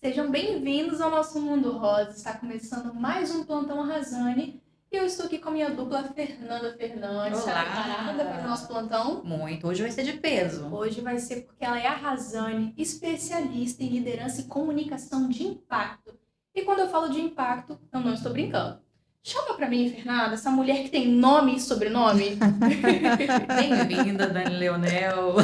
Sejam bem-vindos ao nosso Mundo Rosa. Está começando mais um Plantão Arrasane. E eu estou aqui com a minha dupla Fernanda Fernandes. Está preparada para o nosso plantão? Muito. Hoje vai ser de peso. Hoje vai ser porque ela é arrasane, especialista em liderança e comunicação de impacto. E quando eu falo de impacto, eu não estou brincando. Chama pra mim, Fernanda, essa mulher que tem nome e sobrenome. Bem-vinda, Dani Leonel.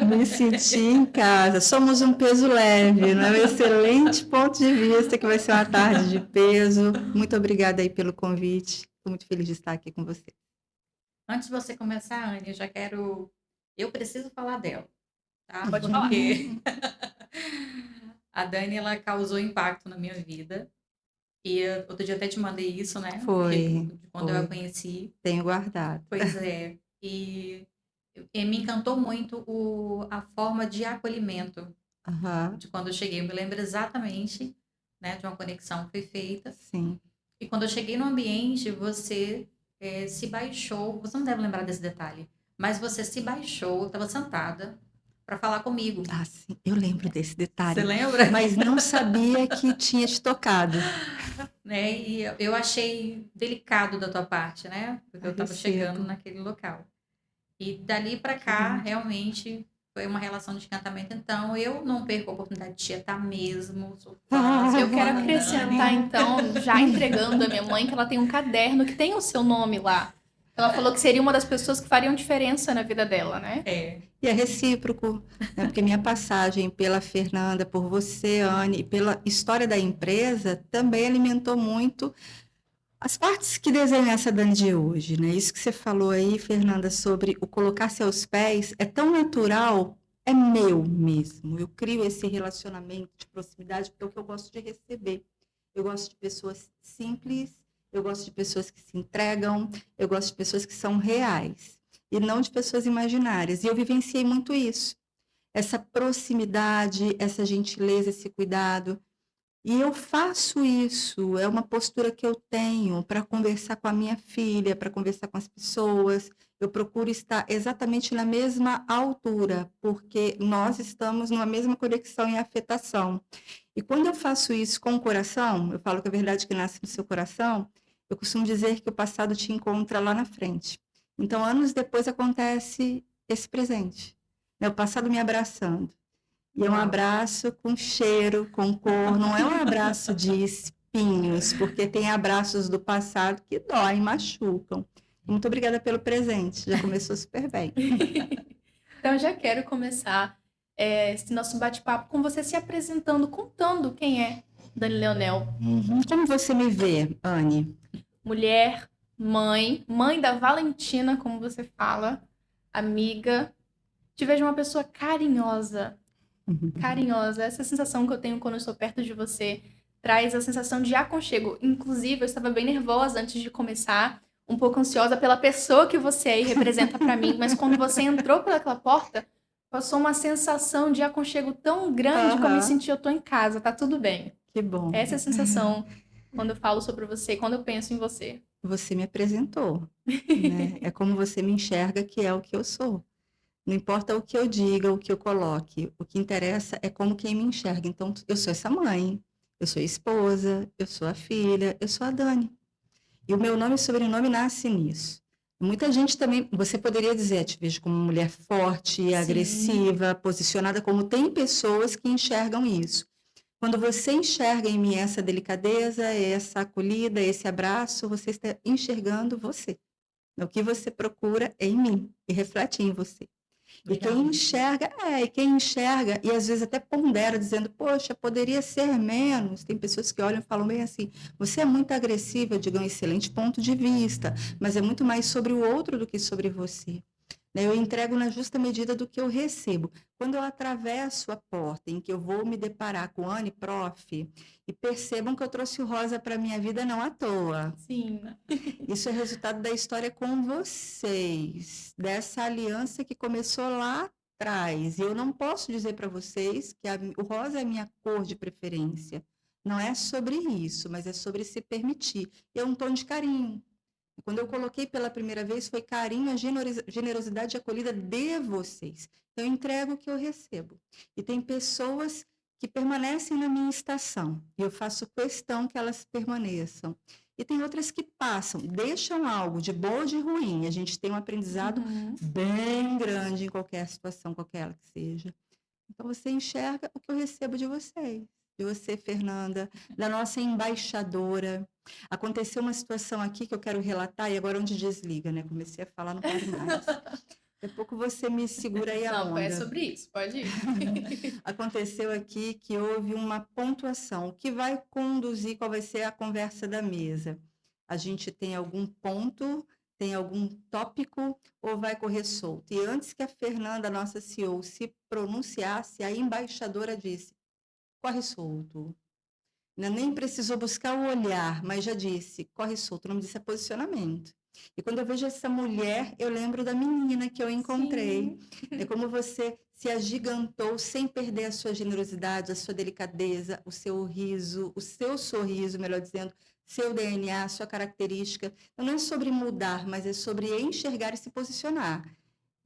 Me senti em casa. Somos um peso leve, não é? Um excelente ponto de vista que vai ser uma tarde de peso. Muito obrigada aí pelo convite. Estou muito feliz de estar aqui com você. Antes de você começar, Anne, eu preciso falar dela, tá? Pode falar. Porque a Dani, ela causou impacto na minha vida. E outro dia até te mandei isso, né? Foi. Quando eu a conheci. Tenho guardado. Pois é. E me encantou muito a forma de acolhimento de quando eu cheguei. Eu me lembro exatamente, né, de uma conexão que foi feita. Sim. E quando eu cheguei no ambiente, você se baixou. Você não deve lembrar desse detalhe, mas você se baixou, estava sentada para falar comigo. Ah, sim. Eu lembro desse detalhe. Você lembra? Mas não sabia que tinha te tocado. Né? E eu achei delicado da tua parte, né? Porque eu estava chegando naquele local. E dali para cá, realmente, foi uma relação de encantamento. Então, eu não perco a oportunidade de tietar mesmo. Eu quero acrescentar, então, já entregando a minha mãe, que ela tem um caderno que tem o seu nome lá. Ela falou que seria uma das pessoas que fariam diferença na vida dela, né? É. E é recíproco, né? Porque minha passagem pela Fernanda, por você, Anne, e pela história da empresa, também alimentou muito as partes que desenham essa Dani de hoje, né? Isso que você falou aí, Fernanda, sobre o colocar-se aos pés, é tão natural, é meu mesmo. Eu crio esse relacionamento de proximidade porque é o que eu gosto de receber. Eu gosto de pessoas simples, eu gosto de pessoas que se entregam, eu gosto de pessoas que são reais e não de pessoas imaginárias. E eu vivenciei muito isso. Essa proximidade, essa gentileza, esse cuidado. E eu faço isso, é uma postura que eu tenho para conversar com a minha filha, para conversar com as pessoas. Eu procuro estar exatamente na mesma altura, porque nós estamos numa mesma conexão e afetação. E quando eu faço isso com o coração, eu falo que a verdade que nasce no seu coração, eu costumo dizer que o passado te encontra lá na frente. Então, anos depois acontece esse presente, né? O passado me abraçando. E é um abraço com cheiro, com cor, não é um abraço de espinhos, porque tem abraços do passado que doem, machucam. Muito obrigada pelo presente, já começou super bem. Então, eu já quero começar esse nosso bate-papo com você se apresentando, contando quem é Dani Leonel. Como você me vê, Anne? Mulher, mãe da Valentina, como você fala, amiga. Te vejo uma pessoa carinhosa. Carinhosa. Essa sensação que eu tenho quando eu estou perto de você traz a sensação de aconchego. Inclusive, eu estava bem nervosa antes de começar, um pouco ansiosa pela pessoa que você aí representa para mim, mas quando você entrou pelaquela porta, passou uma sensação de aconchego tão grande que eu me senti, eu tô em casa, tá tudo bem. Que bom. Essa é a sensação quando eu falo sobre você, quando eu penso em você. Você me apresentou, né? É como você me enxerga, que é o que eu sou. Não importa o que eu diga, o que eu coloque, o que interessa é como quem me enxerga. Então, eu sou essa mãe, eu sou a esposa, eu sou a filha, eu sou a Dani. E o meu nome e sobrenome nasce nisso. Muita gente também, você poderia dizer, te vejo como uma mulher forte, agressiva, posicionada, como tem pessoas que enxergam isso. Quando você enxerga em mim essa delicadeza, essa acolhida, esse abraço, você está enxergando você. O que você procura é em mim e reflete em você. Legal. E quem enxerga, e às vezes até pondera, dizendo, poxa, poderia ser menos. Tem pessoas que olham e falam bem assim, você é muito agressiva, eu digo, é um excelente ponto de vista, mas é muito mais sobre o outro do que sobre você. Eu entrego na justa medida do que eu recebo. Quando eu atravesso a porta em que eu vou me deparar com Anne, prof, e percebam que eu trouxe o rosa para a minha vida não à toa. Sim. Isso é resultado da história com vocês, dessa aliança que começou lá atrás. E eu não posso dizer para vocês que o rosa é a minha cor de preferência. Não é sobre isso, mas é sobre se permitir. É um tom de carinho. Quando eu coloquei pela primeira vez, foi carinho, a generosidade e acolhida de vocês. Então, eu entrego o que eu recebo. E tem pessoas que permanecem na minha estação. E eu faço questão que elas permaneçam. E tem outras que passam, deixam algo de bom ou de ruim. A gente tem um aprendizado bem grande em qualquer situação, qualquer ela que seja. Então, você enxerga o que eu recebo de vocês. De você, Fernanda, da nossa embaixadora. Aconteceu uma situação aqui que eu quero relatar, e agora onde desliga, né? Comecei a falar, não paro mais. Daqui a pouco você me segura aí a Não, onda. é sobre isso, pode ir. Aconteceu aqui que houve uma pontuação. O que vai conduzir, qual vai ser a conversa da mesa? A gente tem algum ponto, tem algum tópico ou vai correr solto? E antes que a Fernanda, nossa CEO, se pronunciasse, a embaixadora disse, corre solto. Nem precisou buscar o olhar, mas já disse, corre solto. O nome disso é posicionamento. E quando eu vejo essa mulher, eu lembro da menina que eu encontrei. É como você se agigantou sem perder a sua generosidade, a sua delicadeza, o seu riso, o seu sorriso, melhor dizendo, seu DNA, sua característica. Então, não é sobre mudar, mas é sobre enxergar e se posicionar.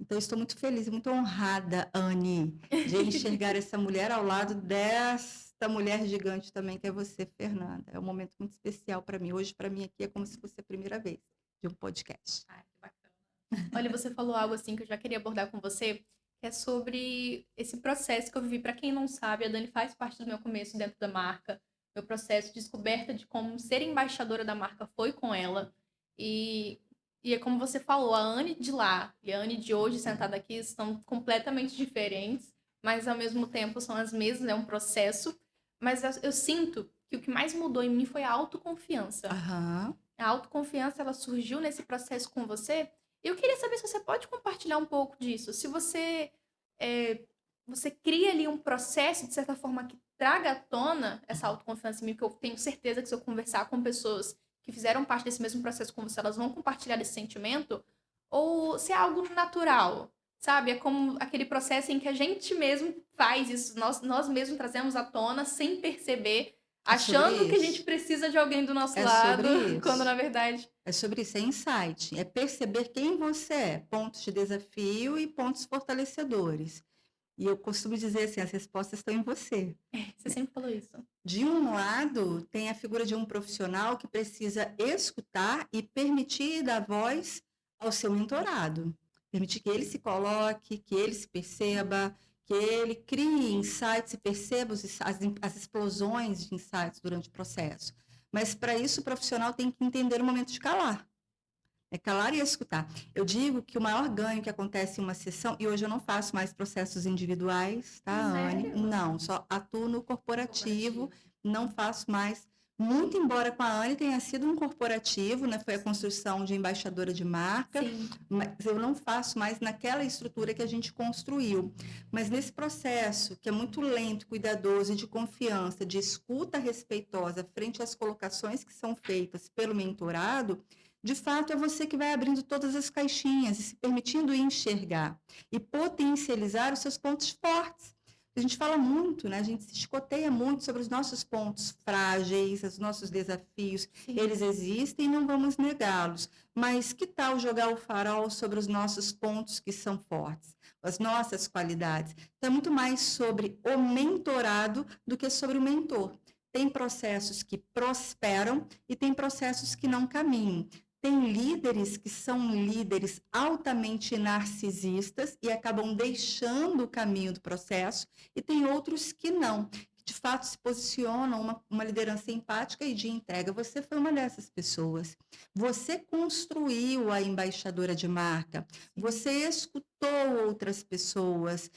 Então, estou muito feliz e muito honrada, Anne, de enxergar essa mulher ao lado desta mulher gigante também, que é você, Fernanda. É um momento muito especial para mim. Hoje, para mim, aqui é como se fosse a primeira vez de um podcast. Ai, que bacana. Olha, você falou algo assim que eu já queria abordar com você, que é sobre esse processo que eu vivi. Para quem não sabe, a Dani faz parte do meu começo dentro da marca. Meu processo de descoberta de como ser embaixadora da marca foi com ela. E, e é como você falou, a Anne de lá e a Anne de hoje sentada aqui são completamente diferentes, mas ao mesmo tempo são as mesmas, é um processo. Mas eu sinto que o que mais mudou em mim foi a autoconfiança. Aham. A autoconfiança, ela surgiu nesse processo com você. Eu queria saber se você pode compartilhar um pouco disso. Se você cria ali um processo, de certa forma, que traga à tona essa autoconfiança em mim, que eu tenho certeza que se eu conversar com pessoas que fizeram parte desse mesmo processo com você, elas vão compartilhar esse sentimento, ou se é algo natural, sabe? É como aquele processo em que a gente mesmo faz isso, nós mesmos trazemos à tona sem perceber, É sobre achando que a gente isso. precisa de alguém do nosso É lado, sobre isso. quando na verdade... É sobre isso, é insight. É perceber quem você é, pontos de desafio e pontos fortalecedores. E eu costumo dizer assim, as respostas estão em você. Você sempre falou isso. De um lado, tem a figura de um profissional que precisa escutar e permitir dar voz ao seu mentorado. Permitir que ele se coloque, que ele se perceba, que ele crie insights e perceba as explosões de insights durante o processo. Mas, para isso, o profissional tem que entender o momento de calar. É calar e escutar. Eu digo que o maior ganho que acontece em uma sessão, e hoje eu não faço mais processos individuais, tá, Anne? Sério? Não, só atuo no corporativo, não faço mais. Muito embora com a Anne tenha sido um corporativo, né? Foi a construção de embaixadora de marca, Sim. mas eu não faço mais naquela estrutura que a gente construiu. Mas nesse processo, que é muito lento, cuidadoso e de confiança, de escuta respeitosa frente às colocações que são feitas pelo mentorado, de fato, é você que vai abrindo todas as caixinhas e se permitindo enxergar e potencializar os seus pontos fortes. A gente fala muito, né? A gente se escoteia muito sobre os nossos pontos frágeis, os nossos desafios. Sim. Eles existem e não vamos negá-los. Mas que tal jogar o farol sobre os nossos pontos que são fortes, as nossas qualidades? Então, é muito mais sobre o mentorado do que sobre o mentor. Tem processos que prosperam e tem processos que não caminham. Tem líderes que são líderes altamente narcisistas e acabam deixando o caminho do processo, e tem outros que não, que de fato se posicionam uma liderança empática e de entrega. Você foi uma dessas pessoas. Você construiu a embaixadora de marca, você escutou outras pessoas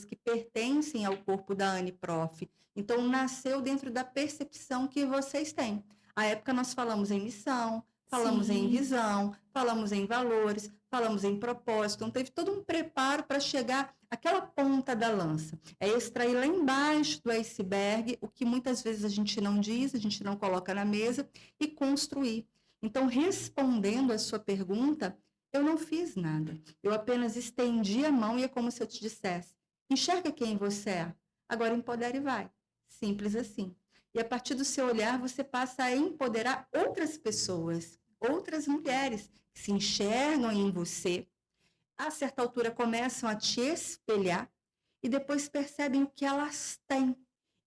que pertencem ao corpo da Anne Prof. Então, nasceu dentro da percepção que vocês têm. À época, nós falamos em missão, falamos em visão, falamos em valores, falamos em propósito. Então, teve todo um preparo para chegar àquela ponta da lança. É extrair lá embaixo do iceberg o que muitas vezes a gente não diz, a gente não coloca na mesa, e construir. Então, respondendo a sua pergunta, eu não fiz nada. Eu apenas estendi a mão e é como se eu te dissesse, enxerga quem você é. Agora empodere e vai. Simples assim. E a partir do seu olhar, você passa a empoderar outras pessoas, outras mulheres que se enxergam em você. A certa altura começam a te espelhar e depois percebem o que elas têm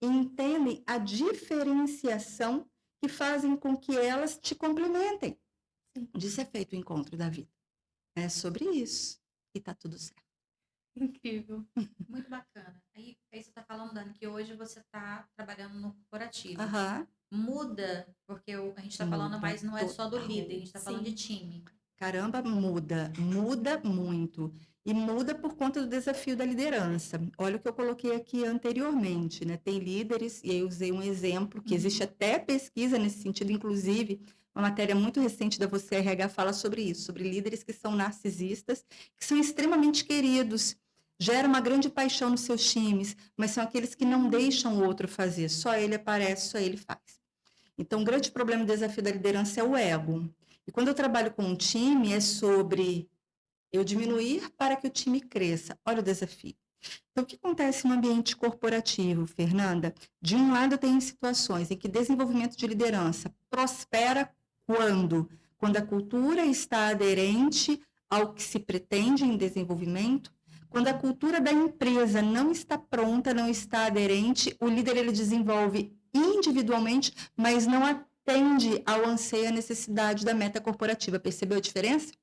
e entendem a diferenciação que fazem com que elas te complementem. Disso é feito o encontro da vida. É sobre isso e tá tudo certo. Incrível. Muito bacana. Aí você está falando, Dani, que hoje você está trabalhando no corporativo. Aham. Muda, porque a gente está falando, Muda mas não é só do total. líder, a gente está falando de Sim. time. Caramba, muda muito. E muda por conta do desafio da liderança. Olha o que eu coloquei aqui anteriormente, né? Tem líderes, e aí eu usei um exemplo, que existe até pesquisa nesse sentido, inclusive, uma matéria muito recente da Você RH fala sobre isso, sobre líderes que são narcisistas, que são extremamente queridos, geram uma grande paixão nos seus times, mas são aqueles que não deixam o outro fazer, só ele aparece, só ele faz. Então, o grande problema do desafio da liderança é o ego. E quando eu trabalho com um time, é sobre eu diminuir para que o time cresça. Olha o desafio. Então, o que acontece no ambiente corporativo, Fernanda? De um lado, tem situações em que desenvolvimento de liderança prospera quando? Quando a cultura está aderente ao que se pretende em desenvolvimento, quando a cultura da empresa não está pronta, não está aderente, o líder ele desenvolve individualmente, mas não atende ao anseio, à necessidade da meta corporativa. Percebeu a diferença?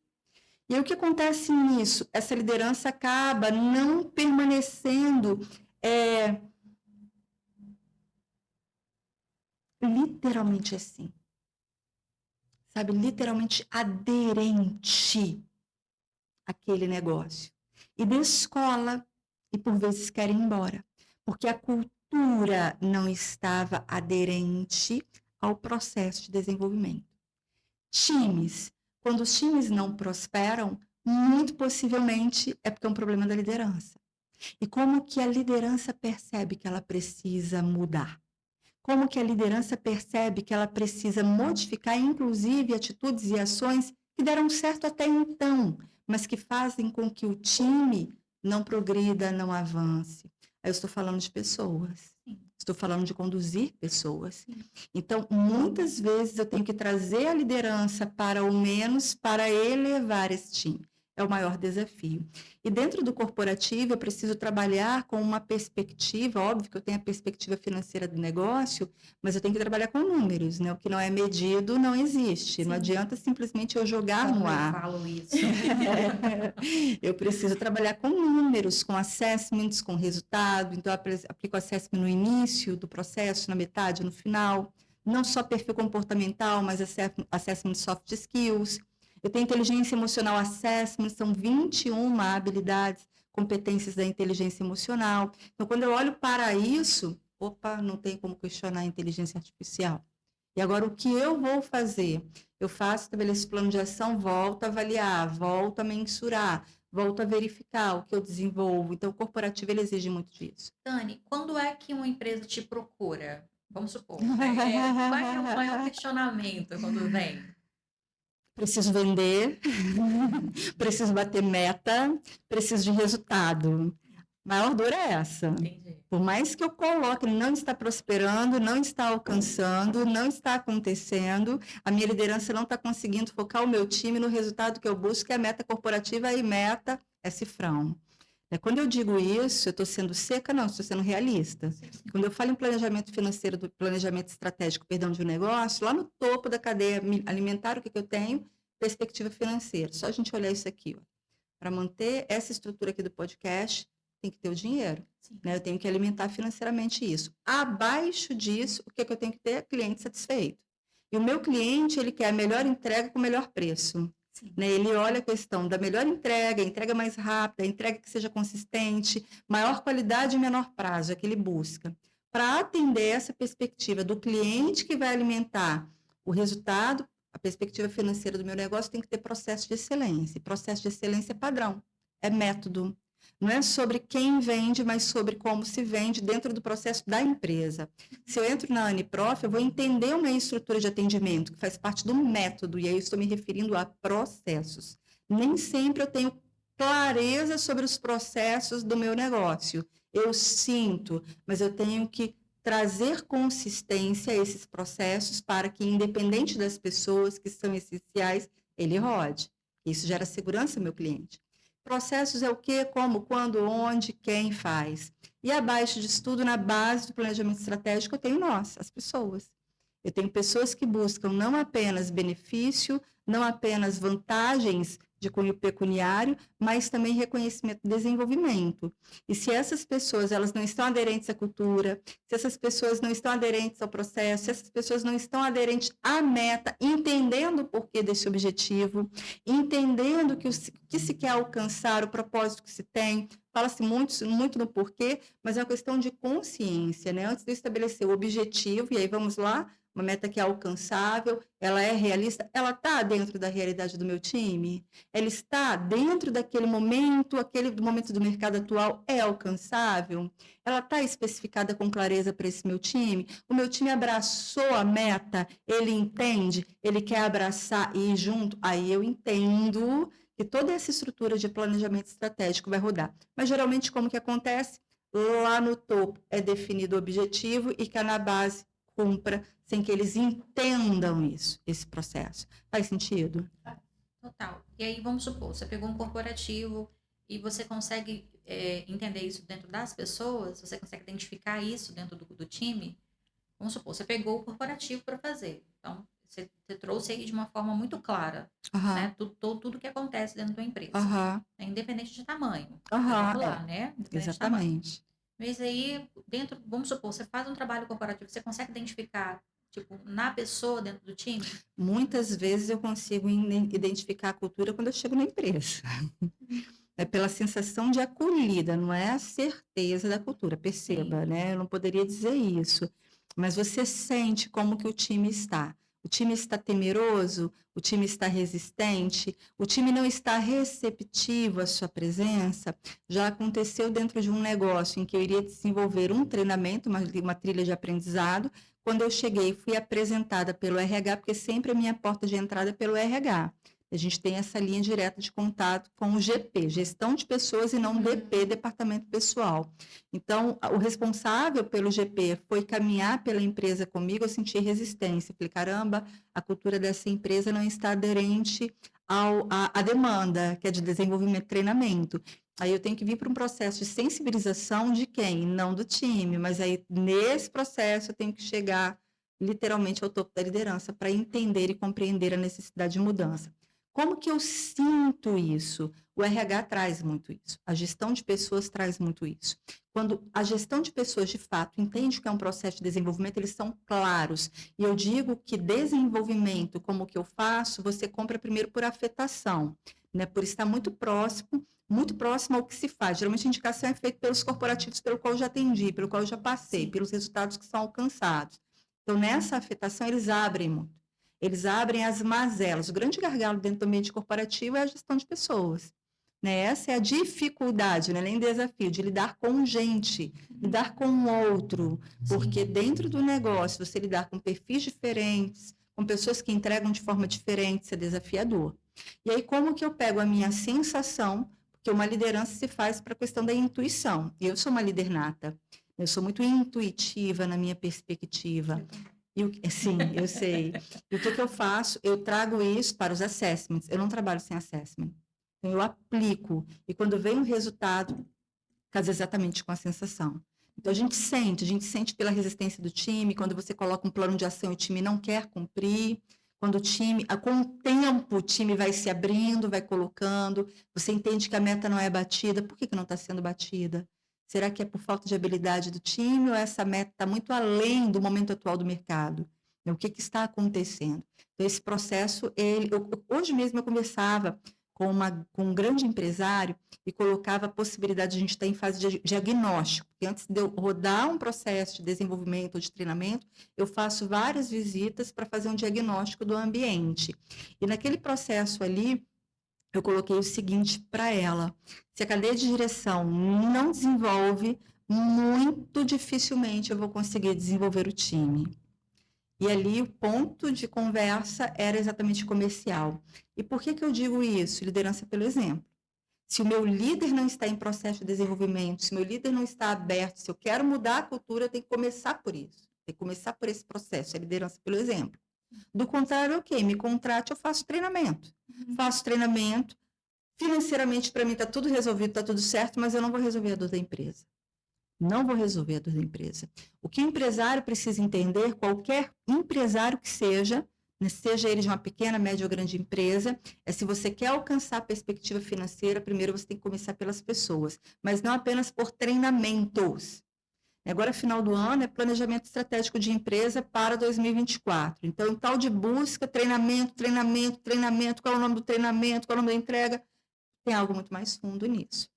E aí, o que acontece nisso? Essa liderança acaba não permanecendo literalmente assim, sabe? Literalmente aderente àquele negócio. E descola, e por vezes quer ir embora, porque a cultura não estava aderente ao processo de desenvolvimento. Times. Quando os times não prosperam, muito possivelmente é porque é um problema da liderança. E como que a liderança percebe que ela precisa mudar? Como que a liderança percebe que ela precisa modificar, inclusive, atitudes e ações que deram certo até então, mas que fazem com que o time não progrida, não avance? Aí eu estou falando de pessoas. Estou falando de conduzir pessoas. Então, muitas vezes eu tenho que trazer a liderança para o menos para elevar esse time. É o maior desafio. E dentro do corporativo, eu preciso trabalhar com uma perspectiva, óbvio que eu tenho a perspectiva financeira do negócio, mas eu tenho que trabalhar com números, né? O que não é medido não existe. Não adianta simplesmente eu jogar no ar. Eu falo isso. Eu preciso trabalhar com números, com assessments, com resultado. Então, eu aplico assessment no início do processo, na metade, no final. Não só perfil comportamental, mas assessment soft skills. Eu tenho inteligência emocional assessment, são 21 habilidades, competências da inteligência emocional. Então, quando eu olho para isso, opa, não tem como questionar a inteligência artificial. E agora, o que eu vou fazer? Eu faço, estabeleço plano de ação, volto a avaliar, volto a mensurar, volto a verificar o que eu desenvolvo. Então, o corporativo, ele exige muito disso. Dani, quando é que uma empresa te procura? Vamos supor, né? Qual é o maior questionamento quando vem? Preciso vender, preciso bater meta, preciso de resultado. A maior dor é essa. Entendi. Por mais que eu coloque, não está prosperando, não está alcançando, não está acontecendo, a minha liderança não está conseguindo focar o meu time no resultado que eu busco, que é a meta corporativa, e meta é cifrão. Quando eu digo isso, eu estou sendo seca? Não, estou sendo realista. Quando eu falo em planejamento financeiro, do planejamento estratégico, perdão, de um negócio, lá no topo da cadeia alimentar, o que eu tenho? Perspectiva financeira. Só a gente olhar isso aqui. Para manter essa estrutura aqui do podcast, tem que ter o dinheiro. Né? Eu tenho que alimentar financeiramente isso. Abaixo disso, o que eu tenho que ter? Cliente satisfeito. E o meu cliente, ele quer a melhor entrega com o melhor preço. Né? Ele olha a questão da melhor entrega, entrega mais rápida, entrega que seja consistente, maior qualidade e menor prazo, é que ele busca. Para atender essa perspectiva do cliente que vai alimentar o resultado, a perspectiva financeira do meu negócio tem que ter processo de excelência. E processo de excelência é padrão, é método. Não é sobre quem vende, mas sobre como se vende dentro do processo da empresa. Se eu entro na Aniprof, eu vou entender uma estrutura de atendimento, que faz parte do método, e aí eu estou me referindo a processos. Nem sempre eu tenho clareza sobre os processos do meu negócio. Eu sinto, mas eu tenho que trazer consistência a esses processos para que, independente das pessoas que são essenciais, ele rode. Isso gera segurança ao meu cliente. Processos é o quê, como, quando, onde, quem faz. E abaixo disso tudo, na base do planejamento estratégico, eu tenho nós, as pessoas. Eu tenho pessoas que buscam não apenas benefício, não apenas vantagens de cunho pecuniário, mas também reconhecimento e desenvolvimento. E se essas pessoas elas não estão aderentes à cultura, se essas pessoas não estão aderentes ao processo, se essas pessoas não estão aderentes à meta, entendendo o porquê desse objetivo, entendendo que o que se quer alcançar, o propósito que se tem, fala-se muito no porquê, mas é uma questão de consciência, né? Antes de eu estabelecer o objetivo, e aí vamos lá, uma meta que é alcançável, ela é realista, ela está dentro da realidade do meu time? Ela está dentro daquele momento, aquele momento do mercado atual é alcançável? Ela está especificada com clareza para esse meu time? O meu time abraçou a meta? Ele entende? Ele quer abraçar e ir junto? Aí eu entendo que toda essa estrutura de planejamento estratégico vai rodar. Mas geralmente como que acontece? Lá no topo é definido o objetivo e que na base cumpra sem que eles entendam isso, esse processo. Faz sentido? Total. E aí, vamos supor, você pegou um corporativo e você consegue entender isso dentro das pessoas, você consegue identificar isso dentro do time. Vamos supor, você pegou o corporativo para fazer. Então, você trouxe aí de uma forma muito clara, né? Tudo que acontece dentro da empresa. É independente de tamanho. Vamos lá, né? Independente de tamanho. Exatamente. Mas aí, dentro, vamos supor, você faz um trabalho corporativo, você consegue identificar, tipo, na pessoa dentro do time? Muitas vezes eu consigo identificar a cultura quando eu chego na empresa. É pela sensação de acolhida, não é a certeza da cultura, perceba, né? Eu não poderia dizer isso, mas você sente como que o time está. O time está temeroso, o time está resistente, o time não está receptivo à sua presença. Já aconteceu dentro de um negócio em que eu iria desenvolver um treinamento, uma trilha de aprendizado. Quando eu cheguei, fui apresentada pelo RH, porque sempre a minha porta de entrada é pelo RH. A gente tem essa linha direta de contato com o GP, Gestão de Pessoas, e não DP, Departamento Pessoal. Então, o responsável pelo GP foi caminhar pela empresa comigo, eu senti resistência. Falei, caramba, a cultura dessa empresa não está aderente à demanda, que é de desenvolvimento e treinamento. Aí eu tenho que vir para um processo de sensibilização de quem? Não do time, mas aí nesse processo eu tenho que chegar literalmente ao topo da liderança para entender e compreender a necessidade de mudança. Como que eu sinto isso? O RH traz muito isso. A gestão de pessoas traz muito isso. Quando a gestão de pessoas, de fato, entende que é um processo de desenvolvimento, eles são claros. E eu digo que desenvolvimento, como que eu faço, você compra primeiro por afetação, né? Por estar muito próximo ao que se faz. Geralmente a indicação é feita pelos corporativos pelo qual eu já atendi, pelo qual eu já passei, pelos resultados que são alcançados. Então, nessa afetação, eles abrem muito. Eles abrem as mazelas. O grande gargalo dentro do ambiente corporativo é a gestão de pessoas. Né? Essa é a dificuldade, né? Nem desafio, de lidar com gente, lidar com o outro. Porque dentro do negócio, você lidar com perfis diferentes, com pessoas que entregam de forma diferente, isso é desafiador. E aí, como que eu pego a minha sensação? Porque uma liderança se faz para a questão da intuição. Eu sou uma líder nata. Eu sou muito intuitiva na minha perspectiva. Sim, eu sei. E o que eu faço? Eu trago isso para os assessments. Eu não trabalho sem assessment. Então, eu aplico. E quando vem o resultado, casa exatamente com a sensação. Então, a gente sente pela resistência do time, quando você coloca um plano de ação e o time não quer cumprir, quando o time, com o tempo, o time vai se abrindo, vai colocando, você entende que a meta não é batida, por que não está sendo batida? Será que é por falta de habilidade do time ou essa meta está muito além do momento atual do mercado? O que está acontecendo? Então, esse processo, hoje mesmo eu conversava com um grande empresário e colocava a possibilidade de a gente estar em fase de diagnóstico. Porque antes de eu rodar um processo de desenvolvimento ou de treinamento, eu faço várias visitas para fazer um diagnóstico do ambiente. E naquele processo ali, eu coloquei o seguinte para ela: se a cadeia de direção não desenvolve, muito dificilmente eu vou conseguir desenvolver o time. E ali o ponto de conversa era exatamente comercial. E por que eu digo isso? Liderança pelo exemplo. Se o meu líder não está em processo de desenvolvimento, se o meu líder não está aberto, se eu quero mudar a cultura, eu tenho que começar por isso. Tem que começar por esse processo, a liderança pelo exemplo. Do contrário, ok, me contrate, eu faço treinamento. Faço treinamento, financeiramente para mim está tudo resolvido, está tudo certo, mas eu não vou resolver a dor da empresa. Não vou resolver a dor da empresa. O que o empresário precisa entender, qualquer empresário que seja, né, seja ele de uma pequena, média ou grande empresa, é se você quer alcançar a perspectiva financeira, primeiro você tem que começar pelas pessoas, mas não apenas por treinamentos. Agora, final do ano, é planejamento estratégico de empresa para 2024. Então, tal de busca, treinamento, qual é o nome do treinamento, qual é o nome da entrega, tem algo muito mais fundo nisso.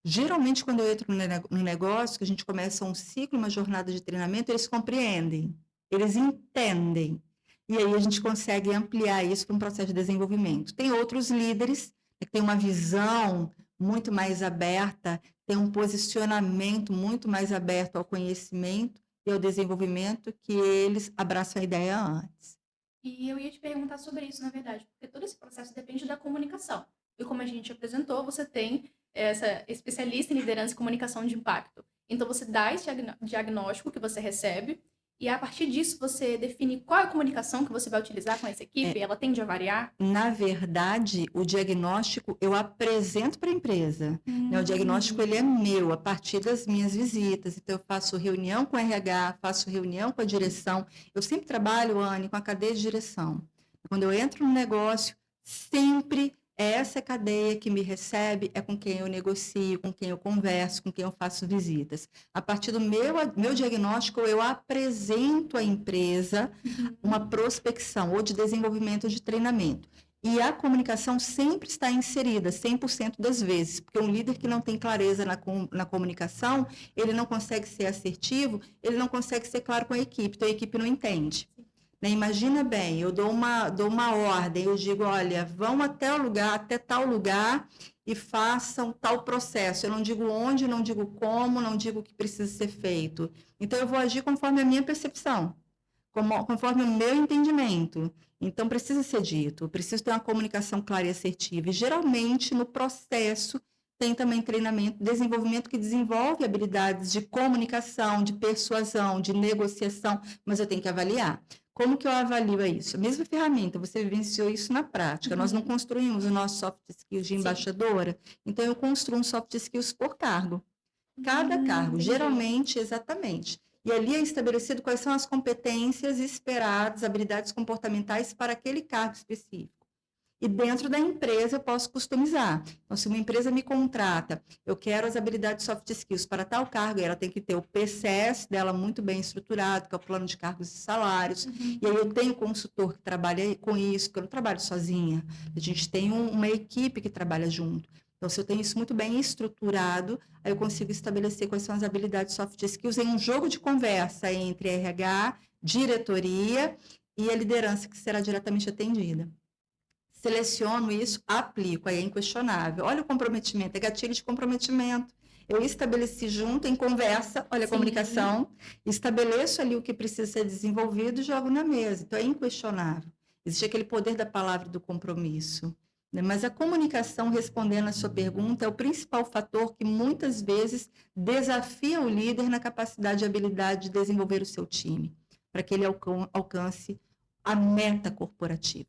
Geralmente, quando eu entro no negócio, que a gente começa um ciclo, uma jornada de treinamento, eles compreendem, eles entendem. E aí a gente consegue ampliar isso para um processo de desenvolvimento. Tem outros líderes que têm uma visão muito mais aberta, tem um posicionamento muito mais aberto ao conhecimento e ao desenvolvimento, que eles abraçam a ideia antes. E eu ia te perguntar sobre isso, na verdade, porque todo esse processo depende da comunicação. E como a gente apresentou, você tem essa especialista em liderança e comunicação de impacto. Então, você dá esse diagnóstico que você recebe, e a partir disso você define qual é a comunicação que você vai utilizar com essa equipe, ela tende a variar? Na verdade, o diagnóstico eu apresento para a empresa. O diagnóstico ele é meu, a partir das minhas visitas. Então, eu faço reunião com o RH, faço reunião com a direção. Eu sempre trabalho, Anne, com a cadeia de direção. Quando eu entro no negócio, sempre é essa cadeia que me recebe, é com quem eu negocio, com quem eu converso, com quem eu faço visitas. A partir do meu diagnóstico, eu apresento à empresa uma prospecção ou de desenvolvimento ou de treinamento. E a comunicação sempre está inserida, 100% das vezes, porque um líder que não tem clareza na comunicação, ele não consegue ser assertivo, ele não consegue ser claro com a equipe, então a equipe não entende. Né? Imagina bem, eu dou uma ordem, eu digo, olha, vão até o lugar, até tal lugar e façam tal processo. Eu não digo onde, não digo como, não digo o que precisa ser feito. Então, eu vou agir conforme a minha percepção, conforme o meu entendimento. Então, precisa ser dito, preciso ter uma comunicação clara e assertiva. E, geralmente, no processo, tem também treinamento, desenvolvimento que desenvolve habilidades de comunicação, de persuasão, de negociação, mas eu tenho que avaliar. Como que eu avalio isso? A mesma ferramenta, você vivenciou isso na prática. Nós não construímos o nosso soft skills de embaixadora, então eu construo um soft skills por cargo. Cada cargo, geralmente, exatamente. E ali é estabelecido quais são as competências esperadas, habilidades comportamentais para aquele cargo específico. E dentro da empresa eu posso customizar. Então, se uma empresa me contrata, eu quero as habilidades soft skills para tal cargo, ela tem que ter o PCS dela muito bem estruturado, que é o plano de cargos e salários. E aí eu tenho consultor que trabalha com isso, porque eu não trabalho sozinha. A gente tem uma equipe que trabalha junto. Então, se eu tenho isso muito bem estruturado, aí eu consigo estabelecer quais são as habilidades soft skills em um jogo de conversa entre RH, diretoria e a liderança que será diretamente atendida. Seleciono isso, aplico, aí é inquestionável. Olha o comprometimento, é gatilho de comprometimento. Eu estabeleci junto, em conversa, olha a comunicação, estabeleço ali o que precisa ser desenvolvido e jogo na mesa. Então, é inquestionável. Existe aquele poder da palavra e do compromisso. Né? Mas a comunicação, respondendo à sua pergunta, é o principal fator que muitas vezes desafia o líder na capacidade e habilidade de desenvolver o seu time, para que ele alcance a meta corporativa.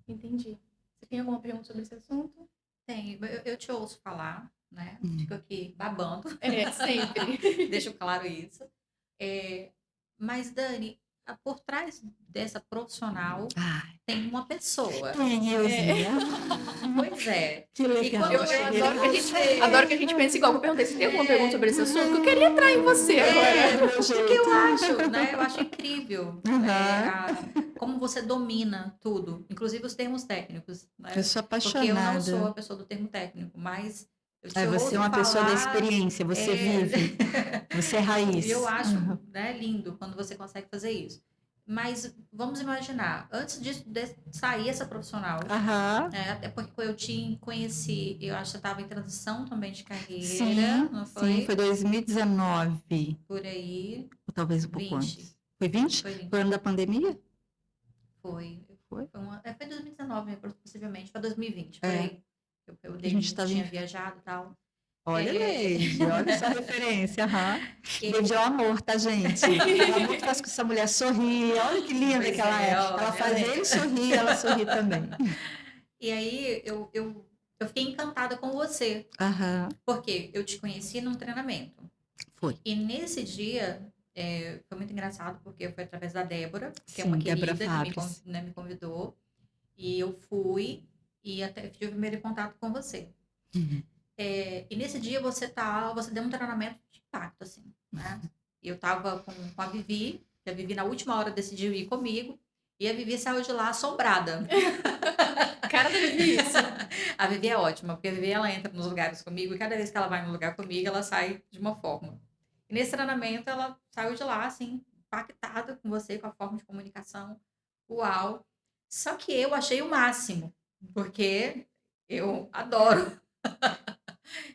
Entendi. Você tem alguma pergunta sobre esse assunto? Tem. Eu te ouço falar, né? Fico aqui babando. Sempre. Deixo claro isso. Mas, Dani, por trás dessa profissional tem uma pessoa. Tem euzinha. Pois é. Que legal. Eu adoro que a gente pense igual. Eu perguntei se tem alguma pergunta sobre esse assunto, que eu queria entrar em você agora. O que eu acho, né? Eu acho incrível. Como você domina tudo, inclusive os termos técnicos. Né? Eu sou apaixonada. Porque eu não sou a pessoa do termo técnico, mas você é uma pessoa da experiência, você vive, você é raiz. E eu acho lindo quando você consegue fazer isso. Mas vamos imaginar, antes de sair essa profissional, até porque eu te conheci, eu acho que você estava em transição também de carreira, não foi? Sim, foi 2019. Por aí. Ou talvez um pouco antes. Foi 20? Foi 20. Foi ano da pandemia? Foi 2019, possivelmente, para 2020, por aí. Eu A dei, gente tá tinha vendo. viajado e tal. Olha, Leide, olha essa referência. Aham. E- Leide é o amor, tá, gente? O amor que faz com que essa mulher sorria. Olha que linda Pois que ela é. Ela olha, faz né? ele sorrir, ela sorri também. E aí eu fiquei encantada com você, Aham, porque eu te conheci num treinamento. foi. E nesse dia, foi muito engraçado, porque foi através da Débora, que é uma Sim, Débora querida que Fabres. me convidou. E eu fui e até tive o primeiro contato com você. Uhum. E nesse dia você deu um treinamento de impacto, assim, né? Eu tava com a Vivi, que a Vivi na última hora decidiu ir comigo, e a Vivi saiu de lá assombrada. Cara da Vivi, isso. A Vivi é ótima, porque a Vivi ela entra nos lugares comigo e cada vez que ela vai num lugar comigo, ela sai de uma forma. E nesse treinamento ela saiu de lá, assim, impactada com você, com a forma de comunicação. Uau! Só que eu achei o máximo, porque eu adoro.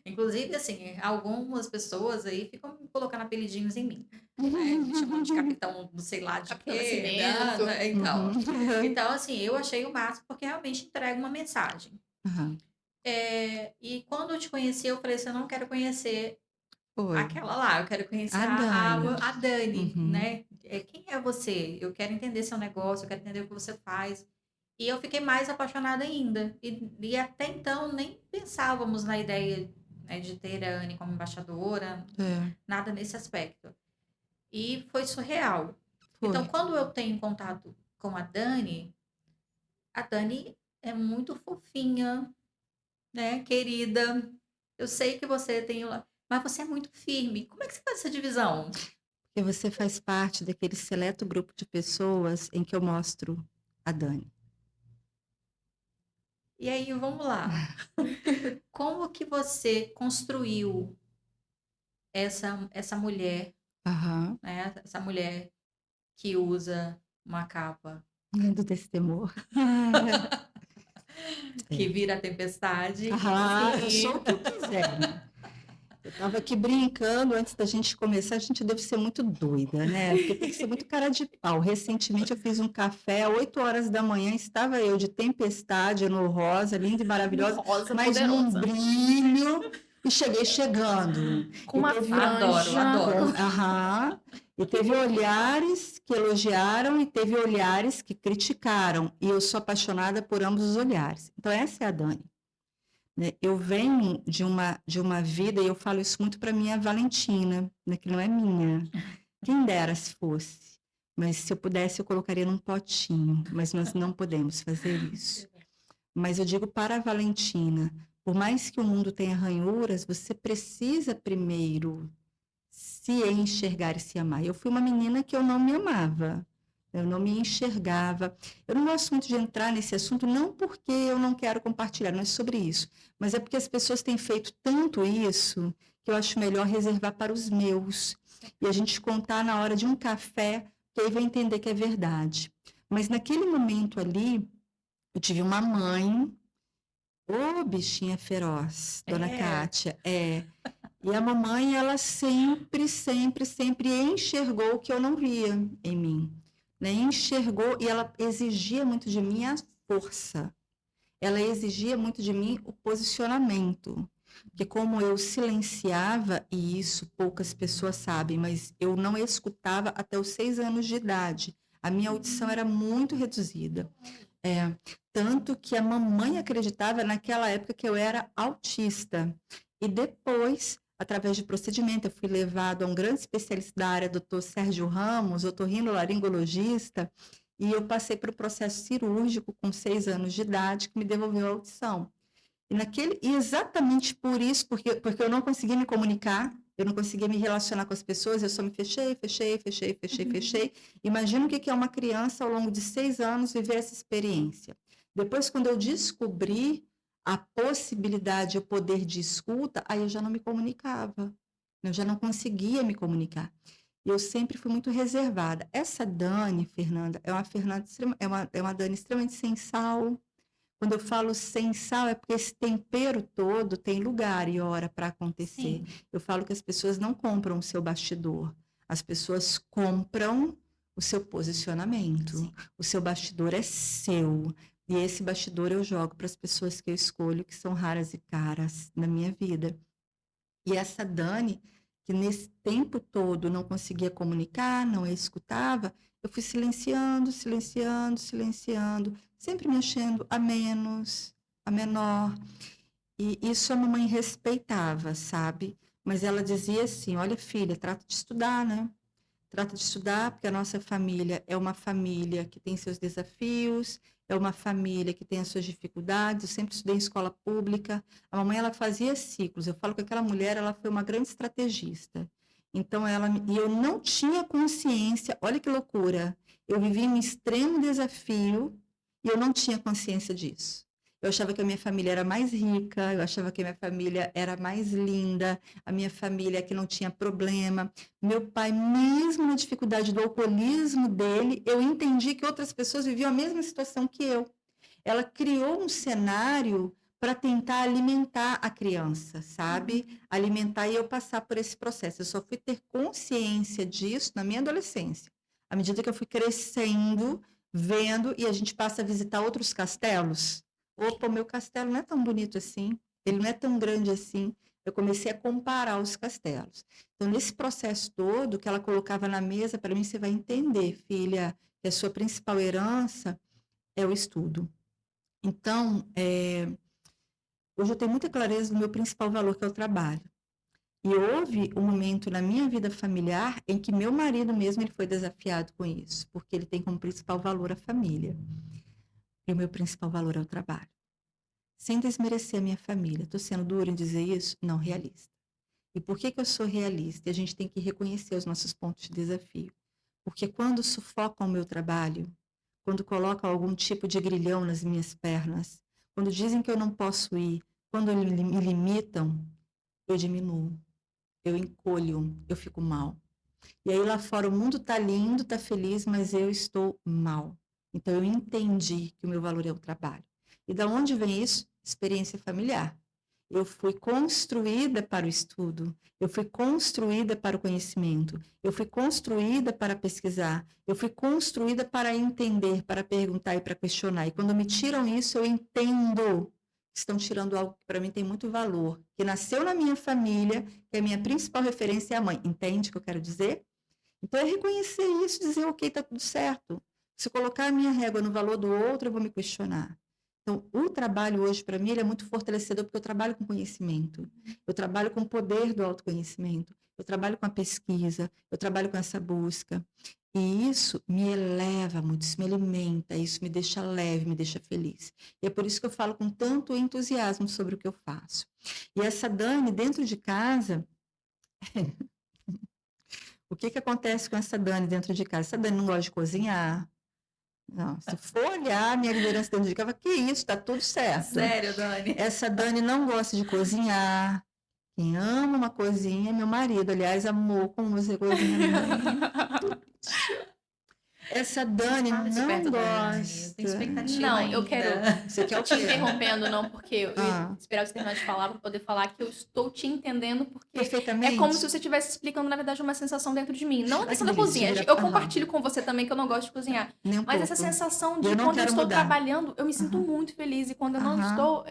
Inclusive, assim, algumas pessoas aí ficam colocando apelidinhos em mim, né? Me chamando de capitão, não sei lá de Capitão quê, Nascimento. né? Então, Uhum. então, assim, eu achei o máximo porque realmente entrega uma mensagem. Aham, E quando eu te conheci, eu falei assim, eu não quero conhecer foi. aquela lá, eu quero conhecer A Dani. a Dani, Uhum. né? Quem é você? Eu quero entender seu negócio, eu quero entender o que você faz. E eu fiquei mais apaixonada ainda. E até então nem pensávamos na ideia, né, de ter a Anne como embaixadora, É, nada nesse aspecto. E foi surreal. Então, foi. quando eu tenho contato com a Dani é muito fofinha, né, querida? Eu sei que você tem, mas você é muito firme. Como é que você faz essa divisão? Porque você faz parte daquele seleto grupo de pessoas em que eu mostro a Dani. E aí, vamos lá. Como que você construiu essa mulher, Aham. né? Essa mulher que usa uma capa Lindo desse temor. que É. vira a tempestade? Ah, eu sou o Sim. que eu quiser, né? Eu estava aqui brincando antes da gente começar. A gente deve ser muito doida, né? Porque tem que ser muito cara de pau. Recentemente eu fiz um café, 8 horas da manhã, estava eu de tempestade no rosa, linda e maravilhosa, Rosa mas num poderosa. brilho, e cheguei chegando. Com E uma teve, Adoro, franja. adoro. aham, e teve olhares que elogiaram e teve olhares que criticaram. E eu sou apaixonada por ambos os olhares. Então, essa é a Dani, né? Eu venho de uma vida, e eu falo isso muito para minha Valentina, né, que não é minha. Quem dera se fosse. Mas se eu pudesse, eu colocaria num potinho. Mas nós não podemos fazer isso. Mas eu digo para a Valentina, por mais que o mundo tenha ranhuras, você precisa primeiro se enxergar e se amar. Eu fui uma menina que eu não me amava. Eu não me enxergava. Eu não gosto muito de entrar nesse assunto, não porque eu não quero compartilhar, não é sobre isso, mas é porque as pessoas têm feito tanto isso que eu acho melhor reservar para os meus. E a gente contar na hora de um café, que aí vai entender que é verdade. Mas naquele momento ali, eu tive uma mãe, ô bichinha feroz, dona É, Kátia, e a mamãe, ela sempre, sempre, sempre enxergou o que eu não via em mim, né? Enxergou e ela exigia muito de mim a força. Ela exigia muito de mim o posicionamento. Porque como eu silenciava, e isso poucas pessoas sabem, mas eu não escutava até os 6 anos de idade. A minha audição era muito reduzida. É, tanto que a mamãe acreditava naquela época que eu era autista. E depois, através de procedimento, eu fui levado a um grande especialista da área, doutor Sérgio Ramos, otorrinolaringologista, e eu passei por um processo cirúrgico com 6 anos de idade, que me devolveu a audição. E exatamente por isso, porque eu não conseguia me comunicar, eu não conseguia me relacionar com as pessoas, eu só me fechei, fechei, fechei, fechei, fechei. Imagina o que é uma criança ao longo de 6 anos viver essa experiência. Depois, quando eu descobri a possibilidade, o poder de escuta, aí eu já não me comunicava, eu já não conseguia me comunicar. Eu sempre fui muito reservada. Essa Dani, Fernanda, é uma Dani extremamente sensal. Quando eu falo sem sal, é porque esse tempero todo tem lugar e hora para acontecer. sim, Eu falo que as pessoas não compram o seu bastidor, as pessoas compram o seu posicionamento. sim. O seu bastidor é seu. E esse bastidor eu jogo para as pessoas que eu escolho, que são raras e caras na minha vida. E essa Dani, que nesse tempo todo não conseguia comunicar, não a escutava, eu fui silenciando, silenciando, silenciando, sempre me achando a menos, a menor. E isso a mamãe respeitava, sabe? Mas ela dizia assim: olha, filha, trata de estudar, né? Trata de estudar, porque a nossa família é uma família que tem seus desafios, é uma família que tem as suas dificuldades. Eu sempre estudei em escola pública. A mamãe, ela fazia ciclos. Eu falo que aquela mulher, ela foi uma grande estrategista. Então, e eu não tinha consciência, olha que loucura. Eu vivia um extremo desafio e eu não tinha consciência disso. Eu achava que a minha família era mais rica, eu achava que a minha família era mais linda, a minha família que não tinha problema. Meu pai, mesmo na dificuldade do alcoolismo dele, eu entendi que outras pessoas viviam a mesma situação que eu. Ela criou um cenário para tentar alimentar a criança, sabe? Alimentar e eu passar por esse processo. Eu só fui ter consciência disso na minha adolescência. À medida que eu fui crescendo, vendo, e a gente passa a visitar outros castelos. Opa, o meu castelo não é tão bonito assim, ele não é tão grande assim. Eu comecei a comparar os castelos. Então, nesse processo todo que ela colocava na mesa, para mim, você vai entender, filha, que a sua principal herança é o estudo. Então, hoje eu tenho muita clareza do meu principal valor, que é o trabalho. E houve um momento na minha vida familiar em que meu marido mesmo ele foi desafiado com isso, porque ele tem como principal valor a família. E o meu principal valor é o trabalho. Sem desmerecer a minha família. Estou sendo dura em dizer isso? Não, realista. E por que eu sou realista? E a gente tem que reconhecer os nossos pontos de desafio. Porque quando sufocam o meu trabalho, quando colocam algum tipo de grilhão nas minhas pernas, quando dizem que eu não posso ir, quando me limitam, eu diminuo, eu encolho, eu fico mal. E aí lá fora o mundo está lindo, está feliz, mas eu estou mal. Então eu entendi que o meu valor é o trabalho. E da onde vem isso? Experiência familiar. Eu fui construída para o estudo, eu fui construída para o conhecimento, eu fui construída para pesquisar, eu fui construída para entender, para perguntar e para questionar. E quando me tiram isso, eu entendo que estão tirando algo que para mim tem muito valor, que nasceu na minha família, que a minha principal referência é a mãe. Entende o que eu quero dizer? Então é reconhecer isso, dizer, ok, está tudo certo. Se eu colocar a minha régua no valor do outro, eu vou me questionar. Então, o trabalho hoje, para mim, ele é muito fortalecedor, porque eu trabalho com conhecimento, eu trabalho com o poder do autoconhecimento, eu trabalho com a pesquisa, eu trabalho com essa busca. E isso me eleva muito, isso me alimenta, isso me deixa leve, me deixa feliz. E é por isso que eu falo com tanto entusiasmo sobre o que eu faço. E essa Dani, dentro de casa... O que acontece com essa Dani dentro de casa? Essa Dani não gosta de cozinhar. Não, se for olhar minha liderança dentro de casa, que isso, está tudo certo. Sério, Dani? Essa Dani não gosta de cozinhar. Quem ama uma cozinha é meu marido. Aliás, amor, como você cozinha. Essa Dani não gosta. Eu tenho expectativa Não, ainda. eu quero. Você quer Eu o te quê? interrompendo, não, porque eu ia esperar você terminar de falar para poder falar que eu estou te entendendo, porque Perfeitamente. é como se você estivesse explicando, na verdade, uma sensação dentro de mim. Não a questão da delícia, cozinha. vira- Eu compartilho com você também que eu não gosto de cozinhar. Nem um Mas pouco. essa sensação E de eu não quando eu quero estou mudar. trabalhando, eu me sinto muito feliz. E quando eu não estou,